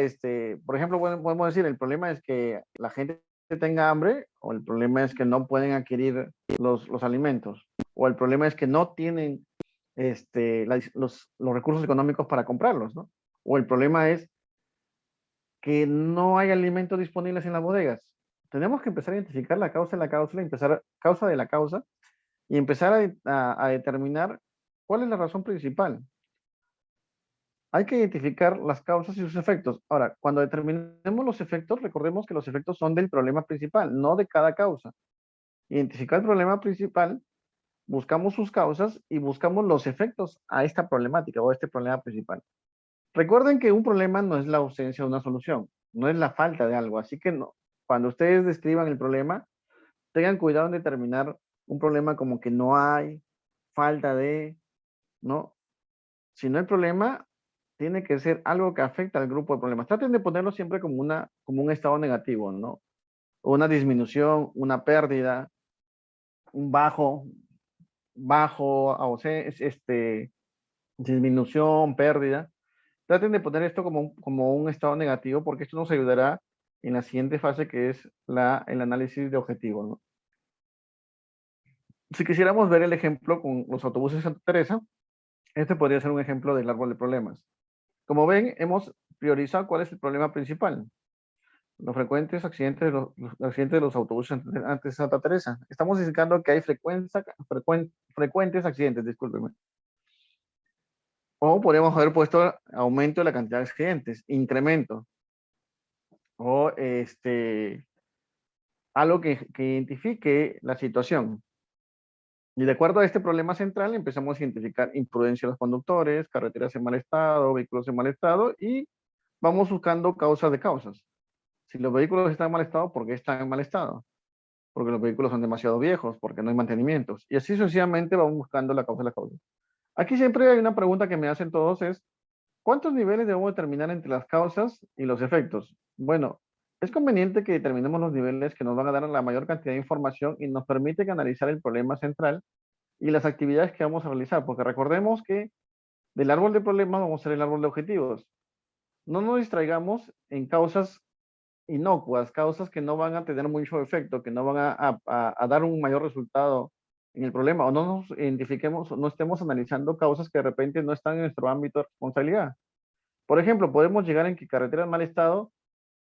por ejemplo, podemos decir, el problema es que la gente tenga hambre, o el problema es que no pueden adquirir los alimentos, o el problema es que no tienen los recursos económicos para comprarlos, ¿no? O el problema es que no hay alimentos disponibles en las bodegas. Tenemos que empezar a identificar la causa de la causa, causa de la causa, y empezar a determinar cuál es la razón principal. Hay que identificar las causas y sus efectos. Ahora, cuando determinemos los efectos, recordemos que los efectos son del problema principal, no de cada causa. Identificar el problema principal, buscamos sus causas y buscamos los efectos a esta problemática o a este problema principal. Recuerden que un problema no es la ausencia de una solución, no es la falta de algo. Así que no, cuando ustedes describan el problema, tengan cuidado en determinar un problema como que no hay, falta de, ¿no? Si no hay problema, tiene que ser algo que afecta al grupo de problemas. Traten de ponerlo siempre como un estado negativo, ¿no? Una disminución, una pérdida, un bajo, disminución, pérdida. Traten de poner esto como un estado negativo porque esto nos ayudará en la siguiente fase que es el análisis de objetivos, ¿no? Si quisiéramos ver el ejemplo con los autobuses de Santa Teresa, este podría ser un ejemplo del árbol de problemas. Como ven, hemos priorizado cuál es el problema principal. Los frecuentes accidentes de los autobuses antes de Santa Teresa. Estamos indicando que hay frecuentes accidentes, discúlpenme. O podríamos haber puesto aumento de la cantidad de accidentes, incremento. O algo que identifique la situación. Y de acuerdo a este problema central, empezamos a identificar imprudencia de los conductores, carreteras en mal estado, vehículos en mal estado, y vamos buscando causas de causas. Si los vehículos están en mal estado, ¿por qué están en mal estado? Porque los vehículos son demasiado viejos, porque no hay mantenimientos. Y así sucesivamente vamos buscando la causa de la causa. Aquí siempre hay una pregunta que me hacen todos es, ¿cuántos niveles debemos determinar entre las causas y los efectos? Bueno, es conveniente que determinemos los niveles que nos van a dar la mayor cantidad de información y nos permite analizar el problema central y las actividades que vamos a realizar, porque recordemos que del árbol de problemas vamos a hacer el árbol de objetivos. No nos distraigamos en causas inocuas, causas que no van a tener mucho efecto, que no van a dar un mayor resultado en el problema, o no nos identifiquemos, no estemos analizando causas que de repente no están en nuestro ámbito de responsabilidad. Por ejemplo, podemos llegar en que carreteras en mal estado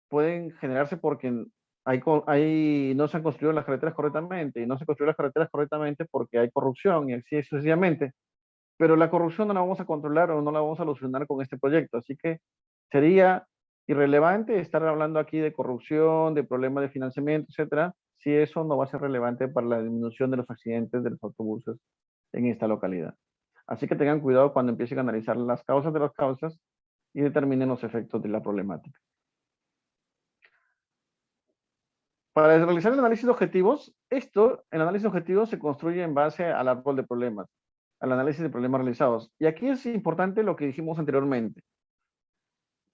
pueden generarse porque no se han construido las carreteras correctamente, y no se construyen las carreteras correctamente porque hay corrupción y así sucesivamente. Pero la corrupción no la vamos a controlar o no la vamos a solucionar con este proyecto, así que sería irrelevante estar hablando aquí de corrupción, de problemas de financiamiento, etcétera, si eso no va a ser relevante para la disminución de los accidentes de los autobuses en esta localidad. Así que tengan cuidado cuando empiecen a analizar las causas de las causas y determinen los efectos de la problemática. Para realizar el análisis de objetivos, el análisis de objetivos se construye en base al árbol de problemas, al análisis de problemas realizados. Y aquí es importante lo que dijimos anteriormente.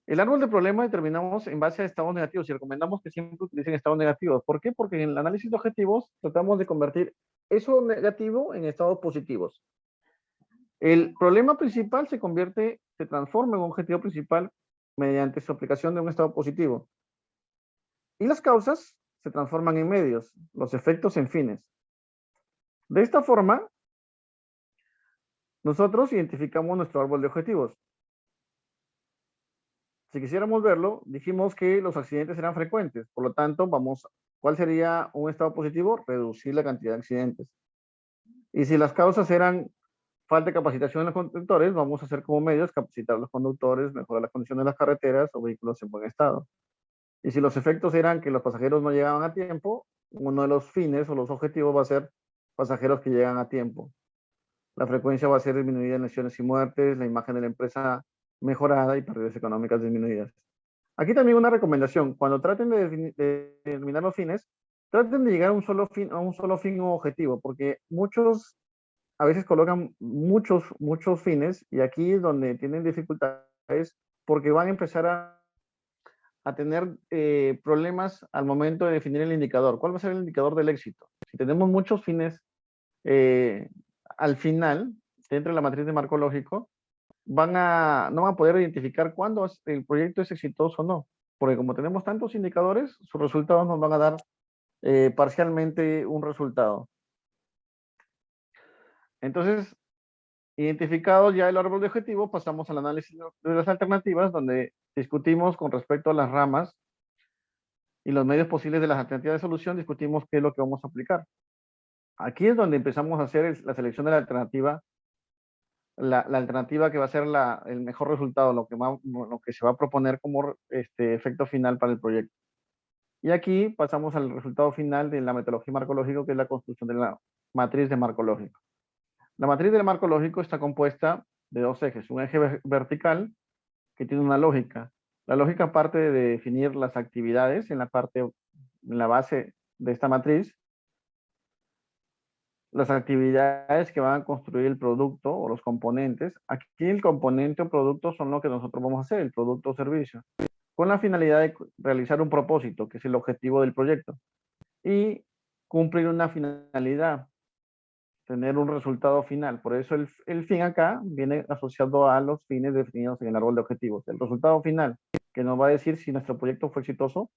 El árbol de problemas determinamos en base a estados negativos y recomendamos que siempre utilicen estados negativos. ¿Por qué? Porque en el análisis de objetivos tratamos de convertir eso negativo en estados positivos. El problema principal se transforma en un objetivo principal mediante su aplicación de un estado positivo. Y las causas se transforman en medios, los efectos en fines. De esta forma, nosotros identificamos nuestro árbol de objetivos. Si quisiéramos verlo, dijimos que los accidentes eran frecuentes, por lo tanto, ¿cuál sería un estado positivo? Reducir la cantidad de accidentes. Y si las causas eran falta de capacitación de los conductores, vamos a hacer como medios capacitar a los conductores, mejorar las condiciones de las carreteras o vehículos en buen estado. Y si los efectos eran que los pasajeros no llegaban a tiempo, uno de los fines o los objetivos va a ser pasajeros que llegan a tiempo. La frecuencia va a ser disminuida en lesiones y muertes, la imagen de la empresa mejorada y pérdidas económicas disminuidas. Aquí también una recomendación, cuando traten de determinar los fines, traten de llegar a un solo fin o objetivo, porque muchos a veces colocan muchos fines y aquí es donde tienen dificultades porque van a empezar a tener problemas al momento de definir el indicador. ¿Cuál va a ser el indicador del éxito? Si tenemos muchos fines al final, dentro de la matriz de marco lógico, no van a poder identificar cuándo el proyecto es exitoso o no. Porque como tenemos tantos indicadores, sus resultados nos van a dar parcialmente un resultado. Entonces, identificado ya el árbol de objetivos, pasamos al análisis de las alternativas, donde discutimos con respecto a las ramas y los medios posibles de las alternativas de solución, discutimos qué es lo que vamos a aplicar. Aquí es donde empezamos a hacer la selección de la alternativa la alternativa que va a ser el mejor resultado, lo que se va a proponer como efecto final para el proyecto. Y aquí pasamos al resultado final de la metodología marco lógico, que es la construcción de la matriz de marco lógico. La matriz del marco lógico está compuesta de dos ejes, un eje vertical que tiene una lógica. La lógica parte de definir las actividades en la base de esta matriz, las actividades que van a construir el producto o los componentes. Aquí el componente o producto son lo que nosotros vamos a hacer, el producto o servicio, con la finalidad de realizar un propósito, que es el objetivo del proyecto, y cumplir una finalidad, tener un resultado final. Por eso el fin acá viene asociado a los fines definidos en el árbol de objetivos. El resultado final, que nos va a decir si nuestro proyecto fue exitoso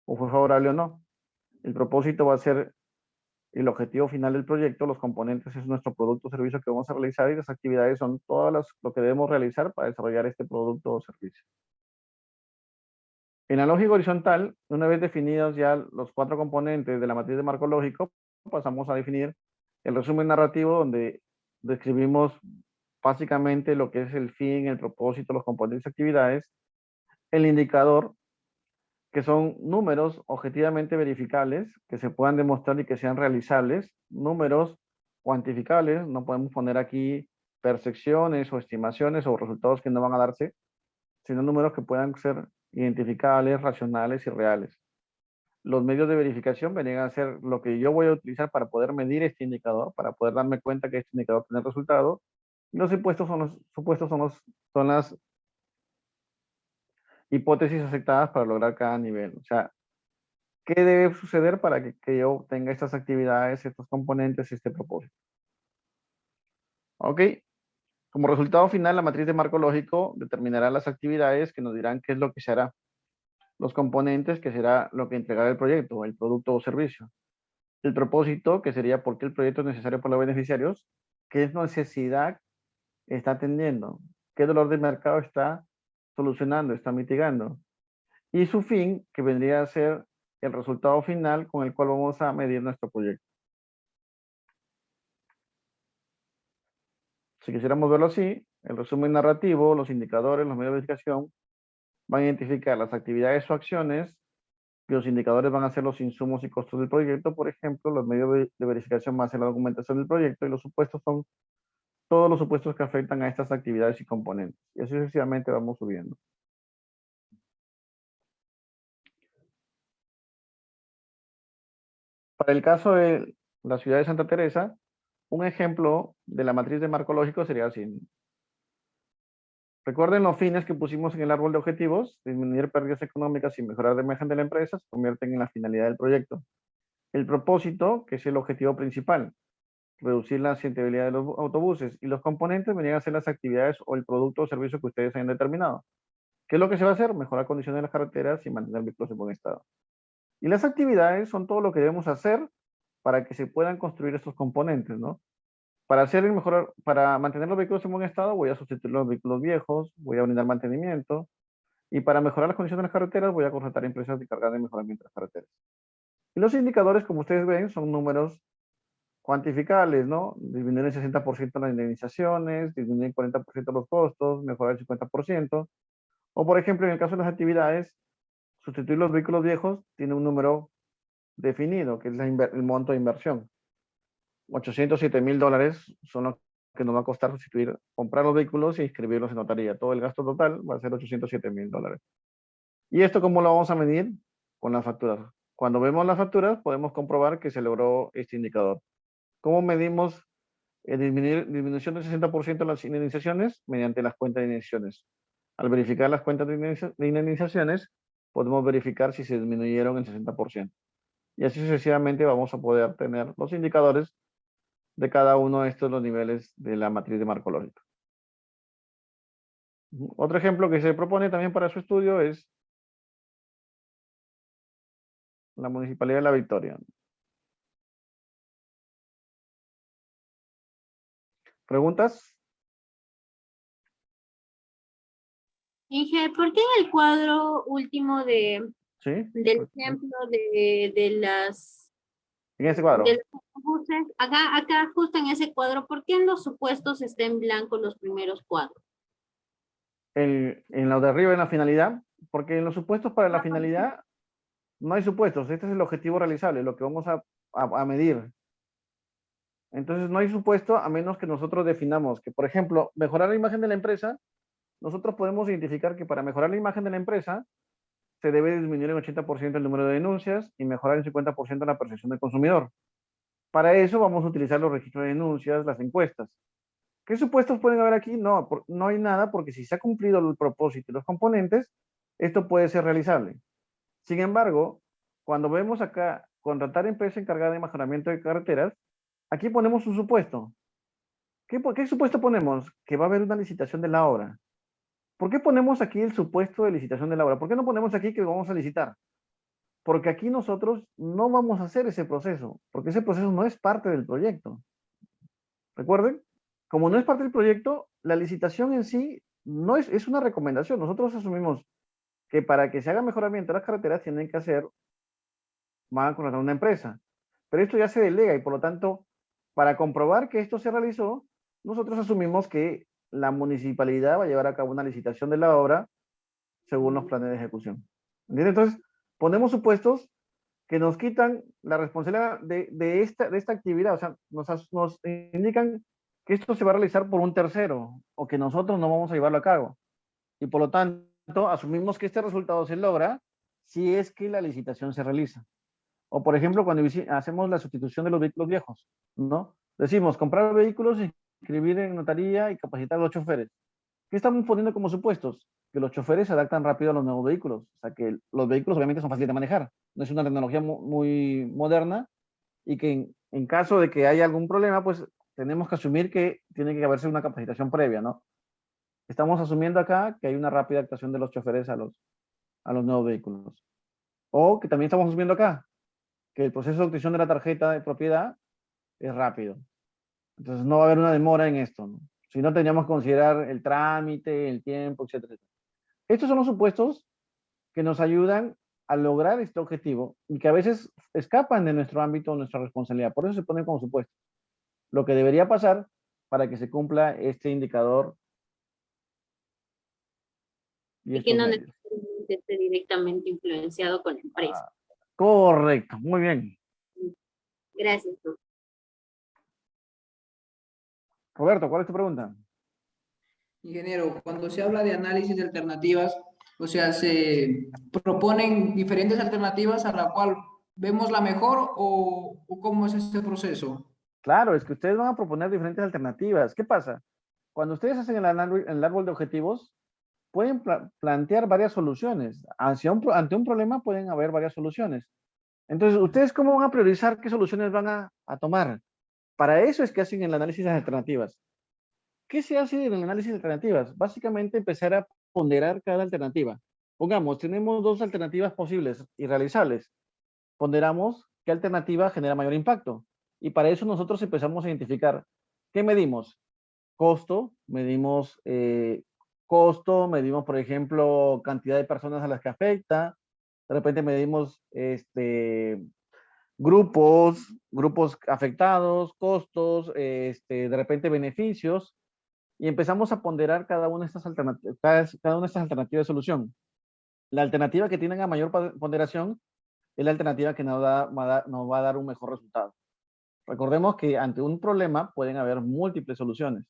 o fue favorable o no. El propósito va a ser el objetivo final del proyecto, los componentes es nuestro producto o servicio que vamos a realizar, y las actividades son todas lo que debemos realizar para desarrollar este producto o servicio. En la lógica horizontal, una vez definidos ya los 4 componentes de la matriz de marco lógico, pasamos a definir el resumen narrativo, donde describimos básicamente lo que es el fin, el propósito, los componentes y actividades, el indicador, que son números objetivamente verificables, que se puedan demostrar y que sean realizables, números cuantificables, no podemos poner aquí percepciones o estimaciones o resultados que no van a darse, sino números que puedan ser identificables, racionales y reales. Los medios de verificación vendrían a ser lo que yo voy a utilizar para poder medir este indicador, para poder darme cuenta que este indicador tiene resultado. Y los supuestos son las hipótesis aceptadas para lograr cada nivel. O sea, ¿qué debe suceder para que yo tenga estas actividades, estos componentes, este propósito? Ok. Como resultado final, la matriz de marco lógico determinará las actividades que nos dirán qué es lo que se hará. Los componentes, que será lo que entregará el proyecto, el producto o servicio. El propósito, que sería por qué el proyecto es necesario para los beneficiarios, qué necesidad está atendiendo, qué dolor de mercado está solucionando, está mitigando. Y su fin, que vendría a ser el resultado final con el cual vamos a medir nuestro proyecto. Si quisiéramos verlo así, el resumen narrativo, los indicadores, los medios de verificación van a identificar las actividades o acciones, y los indicadores van a ser los insumos y costos del proyecto. Por ejemplo, los medios de verificación van a ser la documentación del proyecto, y los supuestos son todos los supuestos que afectan a estas actividades y componentes. Y así sucesivamente vamos subiendo. Para el caso de la ciudad de Santa Teresa, un ejemplo de la matriz de marco lógico sería así. Recuerden los fines que pusimos en el árbol de objetivos: disminuir pérdidas económicas y mejorar la imagen de la empresa, se convierten en la finalidad del proyecto. El propósito, que es el objetivo principal, reducir la accidentabilidad de los autobuses, y los componentes venían a ser las actividades o el producto o servicio que ustedes hayan determinado. ¿Qué es lo que se va a hacer? Mejorar condiciones de las carreteras y mantener vehículos en buen estado. Y las actividades son todo lo que debemos hacer para que se puedan construir estos componentes, ¿no? Para mantener los vehículos en buen estado, voy a sustituir los vehículos viejos, voy a brindar mantenimiento, y para mejorar las condiciones de las carreteras, voy a contratar empresas encargadas de mejoramiento de las carreteras. Y los indicadores, como ustedes ven, son números cuantificables, ¿no? Disminuir el 60% las indemnizaciones, disminuir el 40% los costos, mejorar el 50%. O, por ejemplo, en el caso de las actividades, sustituir los vehículos viejos tiene un número definido, que es el monto de inversión. $807,000 son lo que nos va a costar comprar los vehículos y inscribirlos en notaría. Todo el gasto total va a ser $807,000. ¿Y esto cómo lo vamos a medir? Con las facturas. Cuando vemos las facturas, podemos comprobar que se logró este indicador. ¿Cómo medimos disminución del 60% de las indemnizaciones? Mediante las cuentas de indemnizaciones. Al verificar las cuentas de indemnizaciones, podemos verificar si se disminuyeron en 60%. Y así sucesivamente vamos a poder tener los indicadores de cada uno de estos los niveles de la matriz de marco lógico. Otro ejemplo que se propone también para su estudio es la Municipalidad de La Victoria. ¿Preguntas? Inge, ¿por qué en el cuadro último Sí. del ejemplo de las En ese cuadro. de los ajustes, acá justo en ese cuadro, ¿por qué en los supuestos está en blanco los primeros cuadros? En lo de arriba, en la finalidad, porque en los supuestos para la finalidad no hay supuestos. Este es el objetivo realizable, lo que vamos a medir. Entonces no hay supuesto a menos que nosotros definamos que, por ejemplo, mejorar la imagen de la empresa, nosotros podemos identificar que para mejorar la imagen de la empresa se debe disminuir en 80% el número de denuncias y mejorar en 50% la percepción del consumidor. Para eso vamos a utilizar los registros de denuncias, las encuestas. ¿Qué supuestos pueden haber aquí? No, no hay nada, porque si se ha cumplido el propósito y los componentes, esto puede ser realizable. Sin embargo, cuando vemos acá, contratar empresa encargada de mejoramiento de carreteras, aquí ponemos un supuesto. ¿Qué supuesto ponemos? Que va a haber una licitación de la obra. ¿Por qué ponemos aquí el supuesto de licitación de la obra? ¿Por qué no ponemos aquí que vamos a licitar? Porque aquí nosotros no vamos a hacer ese proceso, porque ese proceso no es parte del proyecto. Recuerden, como no es parte del proyecto, la licitación en sí no es una recomendación. Nosotros asumimos que para que se haga mejoramiento de las carreteras van a contratar una empresa. Pero esto ya se delega y por lo tanto, para comprobar que esto se realizó, nosotros asumimos que la municipalidad va a llevar a cabo una licitación de la obra según los planes de ejecución. ¿Entiendes? Entonces, ponemos supuestos que nos quitan la responsabilidad de esta actividad, o sea, nos indican que esto se va a realizar por un tercero o que nosotros no vamos a llevarlo a cabo. Y por lo tanto, asumimos que este resultado se logra si es que la licitación se realiza. O por ejemplo, cuando hacemos la sustitución de los vehículos viejos, ¿no? Decimos, comprar vehículos, inscribir en notaría y capacitar a los choferes. ¿Qué estamos poniendo como supuestos? Que los choferes se adaptan rápido a los nuevos vehículos. O sea, que los vehículos obviamente son fáciles de manejar. No es una tecnología muy moderna y que en caso de que haya algún problema, pues tenemos que asumir que tiene que haberse una capacitación previa, ¿no? Estamos asumiendo acá que hay una rápida adaptación de los choferes a los nuevos vehículos. O que también estamos asumiendo acá que el proceso de obtención de la tarjeta de propiedad es rápido. Entonces no va a haber una demora en esto, ¿no? Si no, tendríamos que considerar el trámite, el tiempo, etcétera, etcétera. Estos son los supuestos que nos ayudan a lograr este objetivo y que a veces escapan de nuestro ámbito, nuestra responsabilidad. Por eso se ponen como supuestos. Lo que debería pasar para que se cumpla este indicador. Y que no necesariamente esté directamente influenciado con la empresa. Correcto, muy bien. Gracias. Roberto, ¿cuál es tu pregunta? Ingeniero, cuando se habla de análisis de alternativas, o sea, se proponen diferentes alternativas a la cual vemos la mejor o cómo es este proceso. Claro, es que ustedes van a proponer diferentes alternativas. ¿Qué pasa? Cuando ustedes hacen el árbol de objetivos, pueden plantear varias soluciones. Ante un problema pueden haber varias soluciones. Entonces, ¿ustedes cómo van a priorizar qué soluciones van a tomar? Para eso es que hacen el análisis de alternativas. ¿Qué se hace en el análisis de alternativas? Básicamente empezar a ponderar cada alternativa. Pongamos, tenemos dos alternativas posibles y realizables. Ponderamos qué alternativa genera mayor impacto. Y para eso nosotros empezamos a identificar qué medimos. Costo, medimos por ejemplo, cantidad de personas a las que afecta. De repente medimos grupos afectados, costos, de repente beneficios, y empezamos a ponderar cada una de estas alternativas de solución. La alternativa que tiene a mayor ponderación es la alternativa que nos va a dar un mejor resultado. Recordemos que ante un problema pueden haber múltiples soluciones.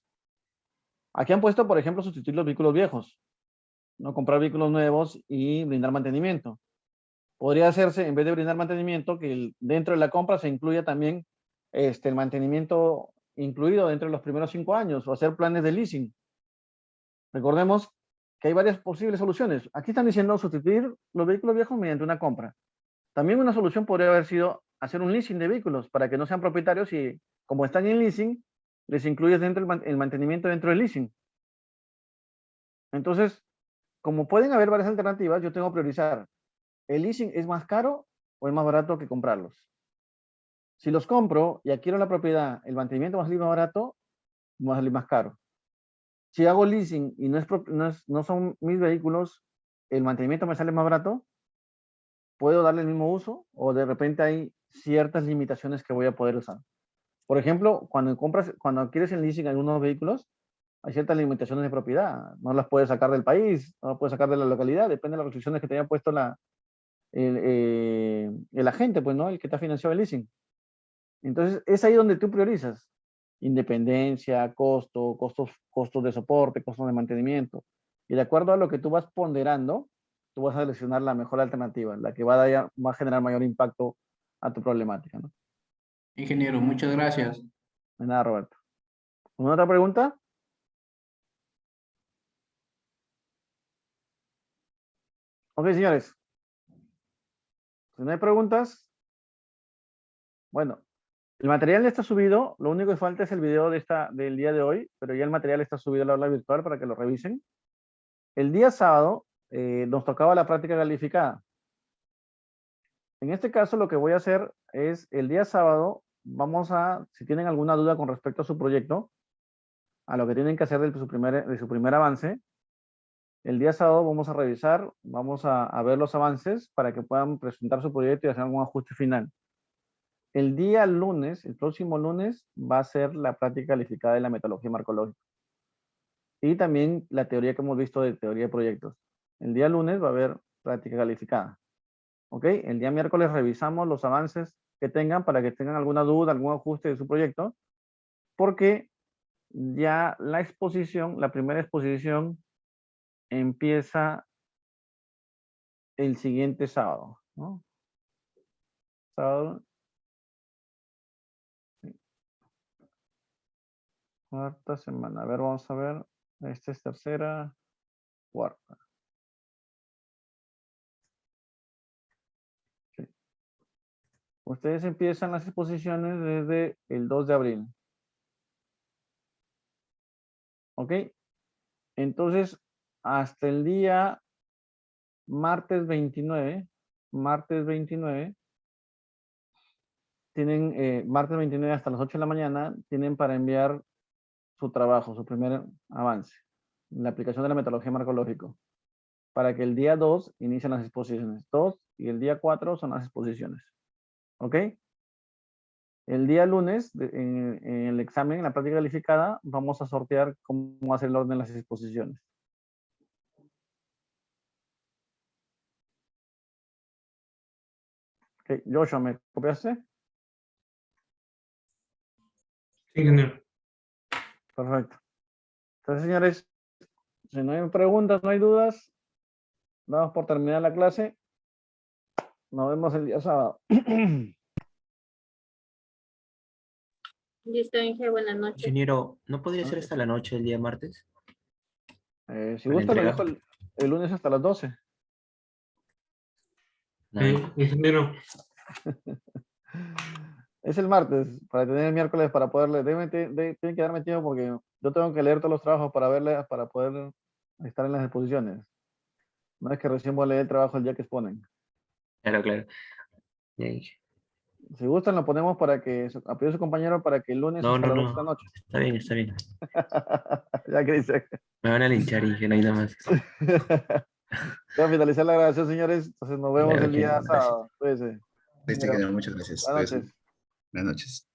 Aquí han puesto, por ejemplo, sustituir los vehículos viejos, no comprar vehículos nuevos y brindar mantenimiento. Podría hacerse, en vez de brindar mantenimiento, que dentro de la compra se incluya también el mantenimiento incluido dentro de los primeros 5 años, o hacer planes de leasing. Recordemos que hay varias posibles soluciones. Aquí están diciendo sustituir los vehículos viejos mediante una compra. También una solución podría haber sido hacer un leasing de vehículos para que no sean propietarios y, como están en leasing, les incluyes dentro el mantenimiento dentro del leasing. Entonces, como pueden haber varias alternativas, yo tengo que priorizar. ¿El leasing es más caro o es más barato que comprarlos? Si los compro y adquiero la propiedad, ¿el mantenimiento va a salir más barato o va a salir más caro? Si hago leasing y no son mis vehículos, ¿el mantenimiento me sale más barato? puedo darle el mismo uso o de repente hay ciertas limitaciones que voy a poder usar. Por ejemplo, cuando adquieres en leasing algunos vehículos, hay ciertas limitaciones de propiedad. No las puedes sacar del país, no las puedes sacar de la localidad, depende de las restricciones que te haya puesto el agente, pues, ¿no? El que te ha financiado el leasing. Entonces, es ahí donde tú priorizas. Independencia, costos de soporte, costos de mantenimiento. Y de acuerdo a lo que tú vas ponderando, tú vas a seleccionar la mejor alternativa, la que va a generar mayor impacto a tu problemática, ¿no? Ingeniero, muchas gracias. De nada, Roberto. ¿Una otra pregunta? Ok, señores. Si no hay preguntas, bueno, el material ya está subido. Lo único que falta es el video del día de hoy, pero ya el material está subido a la aula virtual para que lo revisen. El día sábado nos tocaba la práctica calificada. En este caso, lo que voy a hacer es el día sábado, si tienen alguna duda con respecto a su proyecto, a lo que tienen que hacer de su primer avance, el día sábado vamos a revisar, vamos a ver los avances para que puedan presentar su proyecto y hacer algún ajuste final. El día lunes, el próximo lunes, va a ser la práctica calificada de la metodología marcológica. Y también la teoría que hemos visto de teoría de proyectos. El día lunes va a haber práctica calificada. ¿Ok? El día miércoles revisamos los avances que tengan para que tengan alguna duda, algún ajuste de su proyecto, porque ya la primera exposición empieza el siguiente sábado, ¿no? Sábado. Sí. Cuarta semana. A ver, vamos a ver. Esta es tercera, cuarta. Sí. Ustedes empiezan las exposiciones desde el 2 de abril. ¿Ok? Entonces, hasta el día martes 29, tienen, martes 29 hasta las 8 de la mañana, tienen para enviar su trabajo, su primer avance, la aplicación de la metodología marcológico, para que el día 2 inicien las exposiciones. 2 y el día 4 son las exposiciones. ¿Ok? El día lunes, en el examen, en la práctica calificada, vamos a sortear cómo hacer el orden de las exposiciones. Ok, Joshua, ¿me copiaste? Sí, ingeniero. Perfecto. Entonces, señores, si no hay preguntas, no hay dudas, damos por terminada la clase. Nos vemos el día sábado. Listo, Inge, buenas noches. Ingeniero, ¿no podría ser hasta la noche el día martes? Si ¿Para gusta, lo entrega? dejo el lunes hasta las 12. Ingeniero. Es el martes, para tener el miércoles para poderle. Tienen que darme tiempo porque yo tengo que leer todos los trabajos para poder estar en las exposiciones. No es que recién voy a leer el trabajo el día que exponen. Claro, claro. Si gustan, lo ponemos para que, a pedido de su compañero, para que el lunes No, hasta no, las 12 de no. la noche. Está bien, está bien. Ya que dice. Me van a linchar, Inge, no hay nada más. Voy a finalizar la grabación, señores. Entonces nos vemos Claro, el día gracias. sábado. Cuídense. Listo, ingeniero, muchas gracias. Buenas noches. Buenas noches.